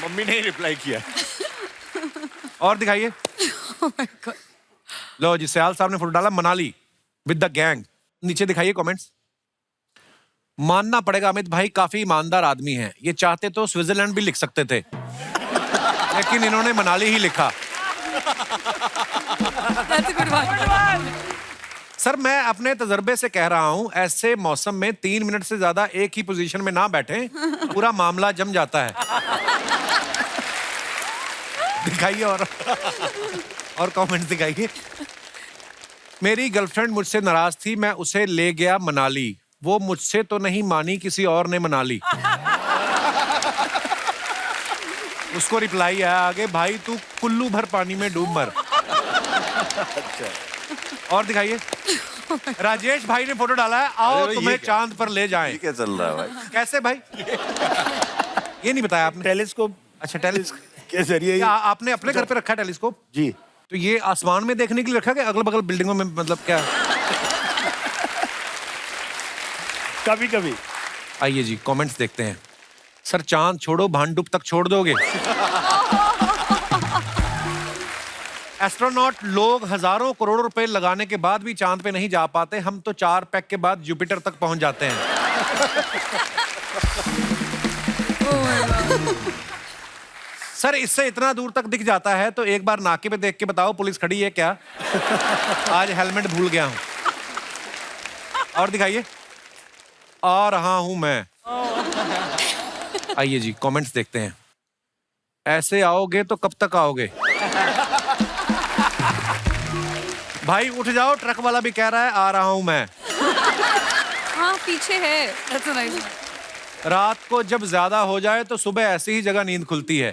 मम्मी ने ही रिप्लाई किया। और दिखाइए। लो जी, सयाल साहब ने फोटो डाला, मनाली विद द गैंग। नीचे दिखाइए कमेंट्स। मानना पड़ेगा अमित भाई काफी ईमानदार आदमी हैं। ये चाहते तो स्विट्जरलैंड भी लिख सकते थे, लेकिन इन्होंने मनाली ही लिखा। सर, मैं अपने तजर्बे से कह रहा हूं, ऐसे मौसम में 3 मिनट से ज्यादा एक ही पोजीशन में ना बैठें, पूरा मामला जम जाता है। दिखाइए और कमेंट्स दिखाइए। मेरी गर्लफ्रेंड मुझसे नाराज थी, मैं उसे ले गया मनाली। वो मुझसे तो नहीं मानी, किसी और ने मना ली। उसको रिप्लाई आया आगे, भाई तू कुल्लू भर पानी में डूब मर। और दिखाइए। राजेश भाई ने फोटो डाला है, आओ तुम्हें चांद पर ले जाएं। क्या चल रहा है भाई? कैसे भाई? ये नहीं बताया आपने। टेलीस्कोप। अच्छा, टेलीस्कोप के जरिए। आपने अपने घर पे रखा टेलीस्कोप? जी। तो ये आसमान में देखने के लिए रखा, कि अगल बगल बिल्डिंगों में, मतलब क्या? कभी कभी। आइए जी, कमेंट्स देखते हैं। सर, चांद छोड़ो, भांडुप तक छोड़ दोगे? एस्ट्रोनॉट लोग हजारों करोड़ों रुपए लगाने के बाद भी चांद पे नहीं जा पाते। हम तो 4 पैक के बाद जुपिटर तक पहुंच जाते हैं। सर, इससे इतना दूर तक दिख जाता है तो एक बार नाके पे देख के बताओ पुलिस खड़ी है क्या? आज हेलमेट भूल गया हूं। और दिखाइए। आ रहा हूं मैं। आइए जी, कमेंट्स देखते हैं। ऐसे आओगे तो कब तक आओगे? भाई उठ जाओ, ट्रक वाला भी कह रहा है आ रहा हूं मैं। हाँ पीछे है। That's so nice. रात को जब ज्यादा हो जाए तो सुबह ऐसी ही जगह नींद खुलती है।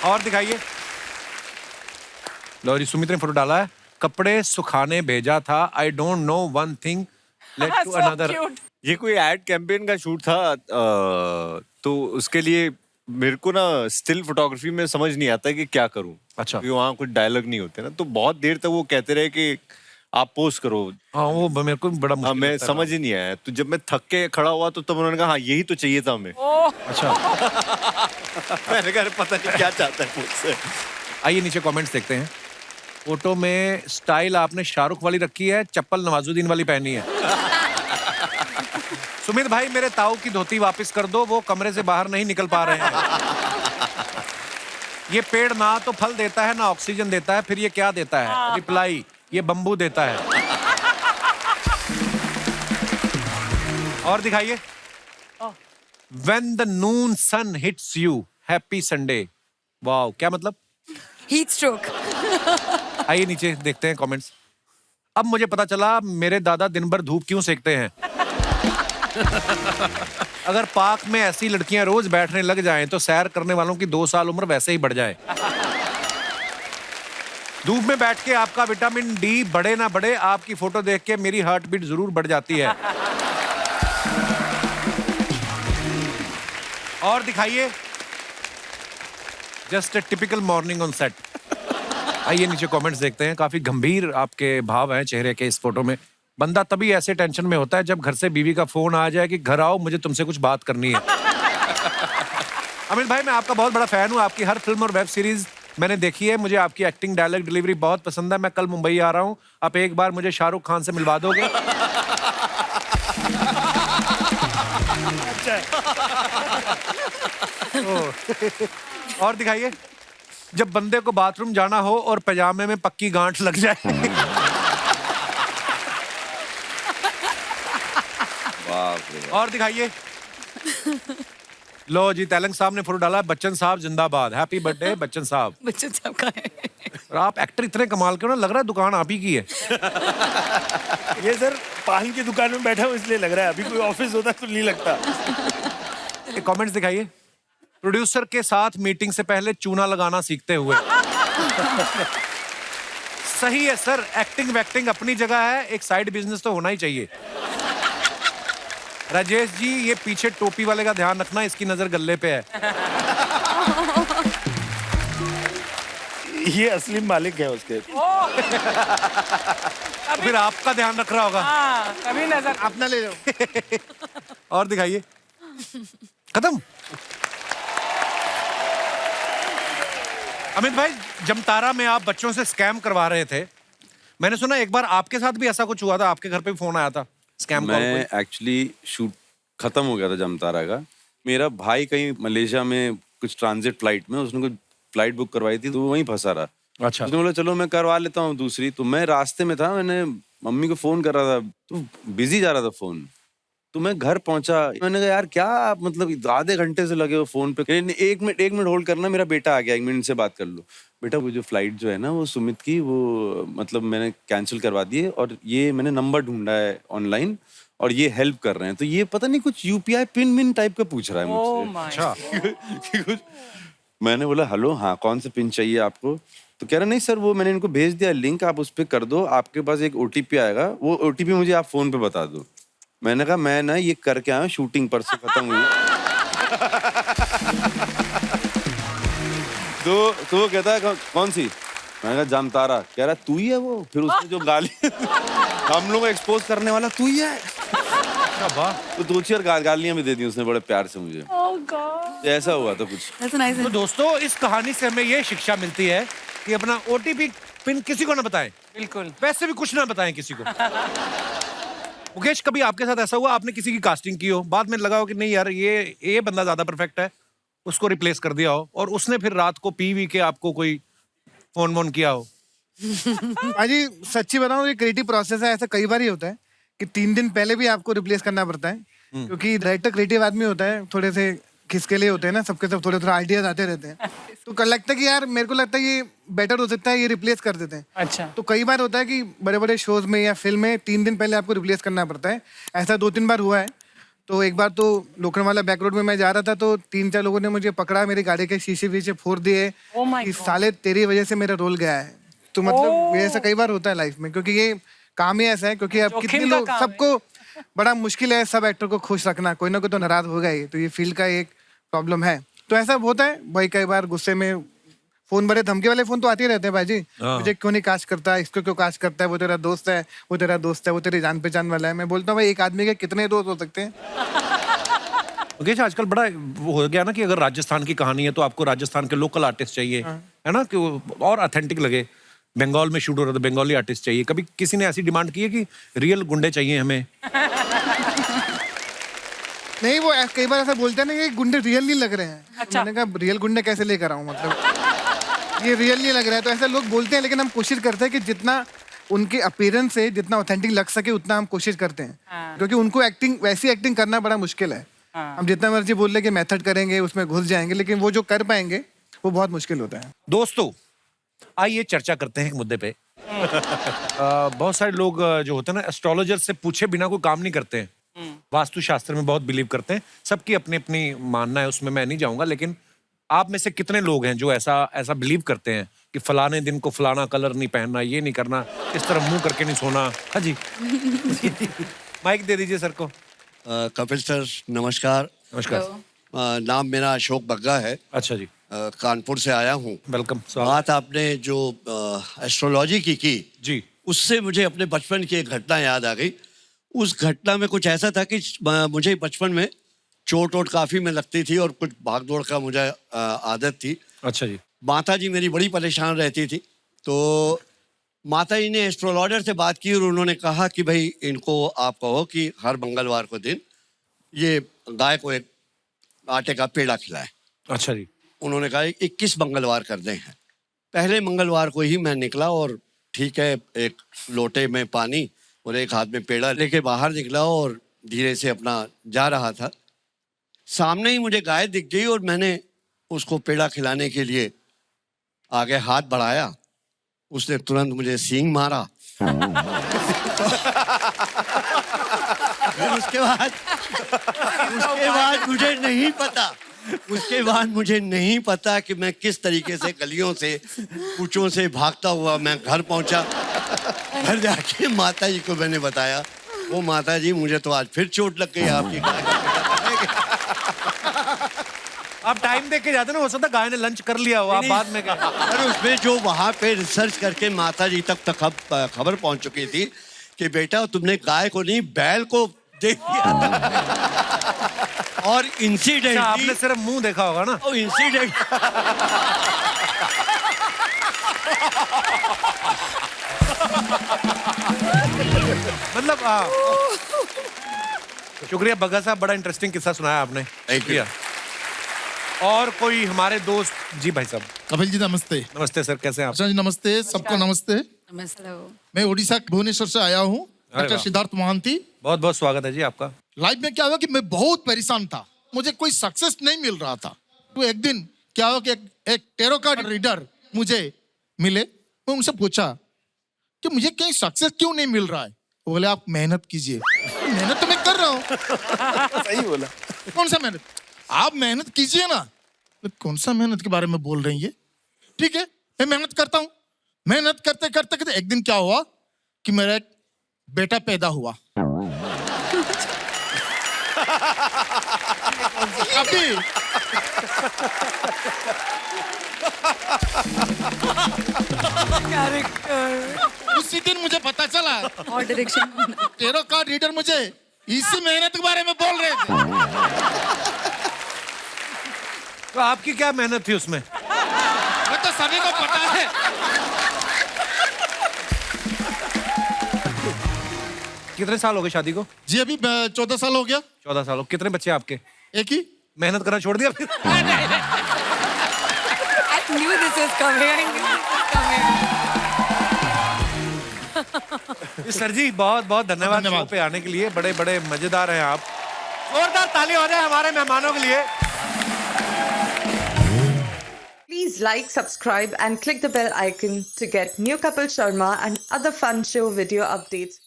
और दिखाइए। लो जी, सुमित ने फोटो डाला है, कपड़े सुखाने भेजा था, I don't know one thing led to So another. cute. ये कोई एड कैंपेन का शूट था, तो उसके लिए मेरे को ना स्टिल फोटोग्राफी में समझ नहीं आता कि क्या करूं। अच्छा। क्योंकि वहाँ कुछ डायलॉग नहीं होते ना, तो बहुत देर तक वो कहते रहे कि आप पोस्ट करो। हाँ वो मेरे को बड़ा मुश्किल मैं लगता समझ ही नहीं आया। तो जब मैं थक के खड़ा हुआ तो तब उन्होंने कहा हाँ यही तो चाहिए था हमें। अच्छा। मैंने कहा पता नहीं क्या चाहता है मुझसे। आइए नीचे कमेंट्स देखते हैं। फोटो में स्टाइल आपने शाहरुख वाली रखी है, चप्पल नवाजुद्दीन वाली पहनी है। सुमित भाई मेरे ताऊ की धोती वापस कर दो, वो कमरे से बाहर नहीं निकल पा रहे हैं। ये पेड़ ना तो फल देता है ना ऑक्सीजन देता है, फिर ये क्या देता है? रिप्लाई, ये बंबू देता है। और दिखाइए। When the noon sun hits you, happy Sunday। Wow, क्या मतलब? Heat stroke. आइए नीचे देखते हैं कमेंट्स। अब मुझे पता चला मेरे दादा दिन भर धूप क्यों सेकते हैं। अगर पार्क में ऐसी लड़कियां रोज बैठने लग जाएं तो सैर करने वालों की 2 साल उम्र वैसे ही बढ़ जाए। धूप में बैठ के आपका विटामिन डी बढ़े ना बढ़े, आपकी फोटो देख के मेरी हार्ट बीट जरूर बढ़ जाती है। और दिखाइए। Just a typical morning on set. आइए नीचे कमेंट्स देखते हैं। काफी गंभीर आपके भाव हैं चेहरे के इस फोटो में। बंदा तभी ऐसे टेंशन में होता है जब घर से बीवी का फोन आ जाए कि घर आओ मुझे तुमसे कुछ बात करनी है। अमित भाई मैं आपका बहुत बड़ा फैन हूँ, आपकी हर फिल्म और वेब सीरीज मैंने देखी है, मुझे आपकी एक्टिंग डायलॉग डिलीवरी बहुत पसंद है। मैं कल मुंबई आ रहा हूँ, आप एक बार मुझे शाहरुख खान से मिलवा दोगे? और दिखाइए। जब बंदे को बाथरूम जाना हो और पैजामे में पक्की गांठ लग जाए। बाप रे बाप। और दिखाइए। लो जी, तेलंग साहब ने फोटो डाला, बच्चन साहब जिंदाबाद, हैप्पी बर्थडे बच्चन साहब। बच्चन साहब का है। और आप एक्टर इतने कमाल के हो ना, लग रहा है दुकान आप ही की है। ये सर पान की दुकान में बैठा हूँ इसलिए लग रहा है, अभी कोई ऑफिस होता तो नहीं लगता। कमेंट्स दिखाइए। प्रोड्यूसर के साथ मीटिंग से पहले चूना लगाना सीखते हुए। सही है सर, एक्टिंग वैक्टिंग अपनी जगह है, एक साइड बिजनेस तो होना ही चाहिए। राजेश जी ये पीछे टोपी वाले का ध्यान रखना, इसकी नजर गल्ले पे है। ये असली मालिक है उसके। फिर आपका ध्यान रख रहा होगा। कभी नजर अपना ले लो। और दिखाइए। खत्म। अमित भाई जमतारा में आप बच्चों से स्कैम करवा रहे थे, मैंने सुना एक बार आपके साथ भी ऐसा कुछ हुआ था, आपके घर पे भी फोन आया था स्कैम कॉल। मैं एक्चुअली शूट खत्म हो गया था जमतारा का। मेरा भाई कहीं मलेशिया में कुछ ट्रांजिट फ्लाइट में, उसने कुछ फ्लाइट बुक करवाई थी तो वो वहीं फंसा रहा। अच्छा। उसने बोला चलो मैं करवा लेता हूँ दूसरी। तो मैं रास्ते में था, मैंने मम्मी को फोन कर रहा था तो बिजी जा रहा था फोन। तो मैं घर पहुंचा, मैंने कहा यार क्या आप मतलब आधे घंटे से लगे हो फोन पे। एक मिनट होल्ड करना, मेरा बेटा आ गया, 1 मिनट से बात कर लो। बेटा वो जो फ्लाइट जो है ना वो सुमित की, वो मतलब मैंने कैंसिल करवा दी है और ये मैंने नंबर ढूंढा है ऑनलाइन और ये हेल्प कर रहे हैं। तो ये पता नहीं कुछ यूपीआई पिन टाइप का पूछ रहा है मुझसे। अच्छा। मैंने बोला हेलो हाँ कौन सा पिन चाहिए आपको? तो कह रहा नहीं सर वो मैंने इनको भेज दिया लिंक, आप उस पर कर दो, आपके पास एक ओटीपी आएगा, वो ओटीपी मुझे आप फोन पे बता दो। मैंने कहा मैं ना ये करके आया, शूटिंग परसों खत्म हुई। तो वो कहता है कौन सी? मैंने कहा जामतारा। कह रहा तू ही है वो। फिर उसने जो गाली हम लोग एक्सपोज करने वाला तू ही है। तो 2-4 गालियां भी दे दी उसने बड़े प्यार से मुझे। तो ऐसा हुआ था कुछ। तो दोस्तों इस कहानी से हमें ये शिक्षा मिलती है कि अपना ओटीपी पिन किसी को ना बताएं। बिल्कुल। वैसे भी कुछ ना बताएं किसी को। मुकेश कभी आपके साथ ऐसा हुआ आपने किसी की कास्टिंग की हो, बाद में लगा हो कि नहीं यार ये बंदा ज्यादा परफेक्ट है, उसको रिप्लेस कर दिया हो और उसने फिर रात को पी के आपको कोई फोन वोन किया हो? भाजी सच्ची बताऊं ये क्रिएटिव प्रोसेस है, ऐसा कई बार ही होता है कि 3 दिन पहले भी आपको रिप्लेस करना पड़ता है क्योंकि डायरेक्टर क्रिएटिव आदमी होता है, थोड़े से खिसके लिए होते हैं ना, सबके सब थोड़े थोड़े आइडियाज आते रहते हैं। तो कल लगता है कि यार मेरे को लगता है ये बेटर हो सकता है, ये रिप्लेस कर देते हैं। अच्छा। तो कई बार होता है कि बड़े बड़े शोज में या फिल्म में 3 दिन पहले आपको रिप्लेस करना पड़ता है। ऐसा 2-3 बार हुआ है। तो एक बार तो लोखंडवाला बैक रोड में मैं जा रहा था, तो 3-4 लोगों ने मुझे पकड़ा, मेरी गाड़ी के शीशे वीशे फोड़ दिए कि साले तेरी वजह से मेरा रोल गया है। तो मतलब ये ऐसा कई बार होता है लाइफ में, क्योंकि ये काम ही ऐसा है। क्योंकि अब कितने लोग, सबको बड़ा मुश्किल है सब एक्टर को खुश रखना, कोई ना कोई तो नाराज होगा ही। तो ये फील्ड का एक प्रॉब्लम है। तो ऐसा होता है भाई, कई बार गुस्से में फोन, बड़े धमकी वाले फोन तो आते ही रहते हैं भाई जी, मुझे क्यों नहीं कास्ट करता, इसको क्यों कास्ट करता है, वो तेरा दोस्त है, वो तेरा दोस्त है, वो तेरी जान पहचान वाला है। मैं बोलता हूँ भाई एक आदमी के कितने दोस्त हो सकते हैं। मुकेश, आजकल बड़ा वो हो गया ना कि अगर राजस्थान की कहानी है तो आपको राजस्थान के लोकल आर्टिस्ट चाहिए, है ना, कि वो और ऑथेंटिक लगे। बंगाल में शूट हो रहा था, बंगाली आर्टिस्ट चाहिए। कभी किसी ने ऐसी डिमांड की है कि रियल गुंडे चाहिए हमें? नहीं, वो कई बार ऐसा बोलते हैं ना कि गुंडे रियल नहीं लग रहे हैं। अच्छा। मैंने कहा रियल गुंडे कैसे लेकर आऊं, मतलब ये रियल नहीं लग रहा है। तो ऐसा लोग बोलते हैं, लेकिन हम कोशिश करते हैं कि जितना उनके अपीयरेंस से जितना ऑथेंटिक लग सके उतना हम कोशिश करते हैं। क्योंकि उनको एक्टिंग, वैसी एक्टिंग करना बड़ा मुश्किल है। हम जितना मर्जी बोल रहे कि मेथड करेंगे, उसमें घुस जाएंगे, लेकिन वो जो कर पाएंगे वो बहुत मुश्किल होता है। दोस्तों, आइए चर्चा करते हैं एक मुद्दे पे। बहुत सारे लोग जो होते हैं ना, एस्ट्रोलॉजर से पूछे बिना कोई काम नहीं करते हैं। वास्तु शास्त्र में बहुत बिलीव करते हैं। सबकी अपनी अपनी मानना है, उसमें मैं नहीं जाऊंगा। लेकिन आप में से कितने लोग हैं जो ऐसा बिलीव करते हैं कि फलाने दिन को फलाना कलर नहीं पहनना, ये नहीं करना, इस तरह मुंह करके नहीं सोना? हाँ जी। माइक दे दीजिए सर को। कपिल सर नमस्कार। नमस्कार। नाम मेरा अशोक बग्गा है। अच्छा जी। कानपुर से आया हूँ। वेलकम। बात आपने जो एस्ट्रोलॉजी की जी, उससे मुझे अपने बचपन की एक घटना याद आ गई। उस घटना में कुछ ऐसा था कि मुझे बचपन में चोट काफी में लगती थी और कुछ भागदौड़ का मुझे आदत थी। अच्छा जी। माता जी मेरी बड़ी परेशान रहती थी। तो माता जी ने एस्ट्रोलॉजर से बात की और उन्होंने कहा कि भाई इनको आप कहो कि हर मंगलवार को दिन ये गाय को एक आटे का पेड़ा खिलाए। अच्छा जी। उन्होंने कहा 21 मंगलवार कर दें हैं। पहले मंगलवार को ही मैं निकला और ठीक है, एक लोटे में पानी और एक हाथ में पेड़ा लेके बाहर निकला और धीरे से अपना जा रहा था। सामने ही मुझे गाय दिख गई और मैंने उसको पेड़ा खिलाने के लिए आगे हाथ बढ़ाया। उसने तुरंत मुझे सींग मारा। उसके बाद मुझे नहीं पता कि मैं किस तरीके से गलियों से, कूचों से भागता हुआ मैं घर पहुंचा। घर जाके माता जी को मैंने बताया। वो माता जी, मुझे तो आज फिर चोट लग गई आपकी गाय का। आप टाइम देख के जाते ना, हो सकता गाय ने लंच कर लिया हो, आप बाद में गए। अरे उसमें जो वहां पे रिसर्च करके माता जी तक खबर पहुंच चुकी थी कि बेटा तुमने गाय को नहीं बैल को देख दिया। और इंसिडेंट आपने सिर्फ मुंह देखा होगा ना। और इंसिडेंट मतलब शुक्रिया बग्गा साहब, बड़ा इंटरेस्टिंग किस्सा सुनाया आपने। शुक्रिया। और कोई हमारे दोस्त? जी भाई साहब। कपिल जी नमस्ते। नमस्ते सर, कैसे हैं आप? जी नमस्ते, सबको नमस्ते। नमस्ते। मैं उड़ीसा भुवनेश्वर से आया हूँ, डॉक्टर सिद्धार्थ मोहंती। बहुत बहुत स्वागत है जी आपका। लाइफ में क्या हुआ कि मैं बहुत परेशान था, मुझे कोई सक्सेस नहीं मिल रहा था। तो एक दिन क्या हुआ कि एक टेरो कार्ड रीडर मुझे मिले। मैं उनसे पूछा कि मुझे कहीं सक्सेस क्यों नहीं मिल रहा है। वो बोले आप मेहनत कीजिए। मेहनत तो मैं कर रहा हूँ। सही बोला। कौन सा मेहनत? आप मेहनत कीजिए ना। कौन सा मेहनत के बारे में बोल रही है? ठीक है, मैं मेहनत करता हूँ। मेहनत करते करते करते एक दिन क्या हुआ कि मेरा एक बेटा पैदा हुआ। अभी उसी दिन मुझे पता चला और डायरेक्शन टेरो कार्ड रीडर मुझे इसी मेहनत के बारे में बोल रहे थे। तो आपकी क्या मेहनत थी उसमें? वो तो सभी को पता है। कितने साल हो गए शादी को? जी अभी 14 साल हो गया। 14 साल हो। कितने बच्चे आपके? एक ही। मेहनत करना छोड़ दिया फिर? I knew this was coming. Sir ji बहुत बहुत धन्यवाद शो पे आने के लिए। बड़े बड़े मजेदार हैं आप। जोरदार ताली हो जाए हमारे मेहमानों के लिए। Please like, subscribe and click the bell icon to get new Kapil Sharma and other fun show video updates.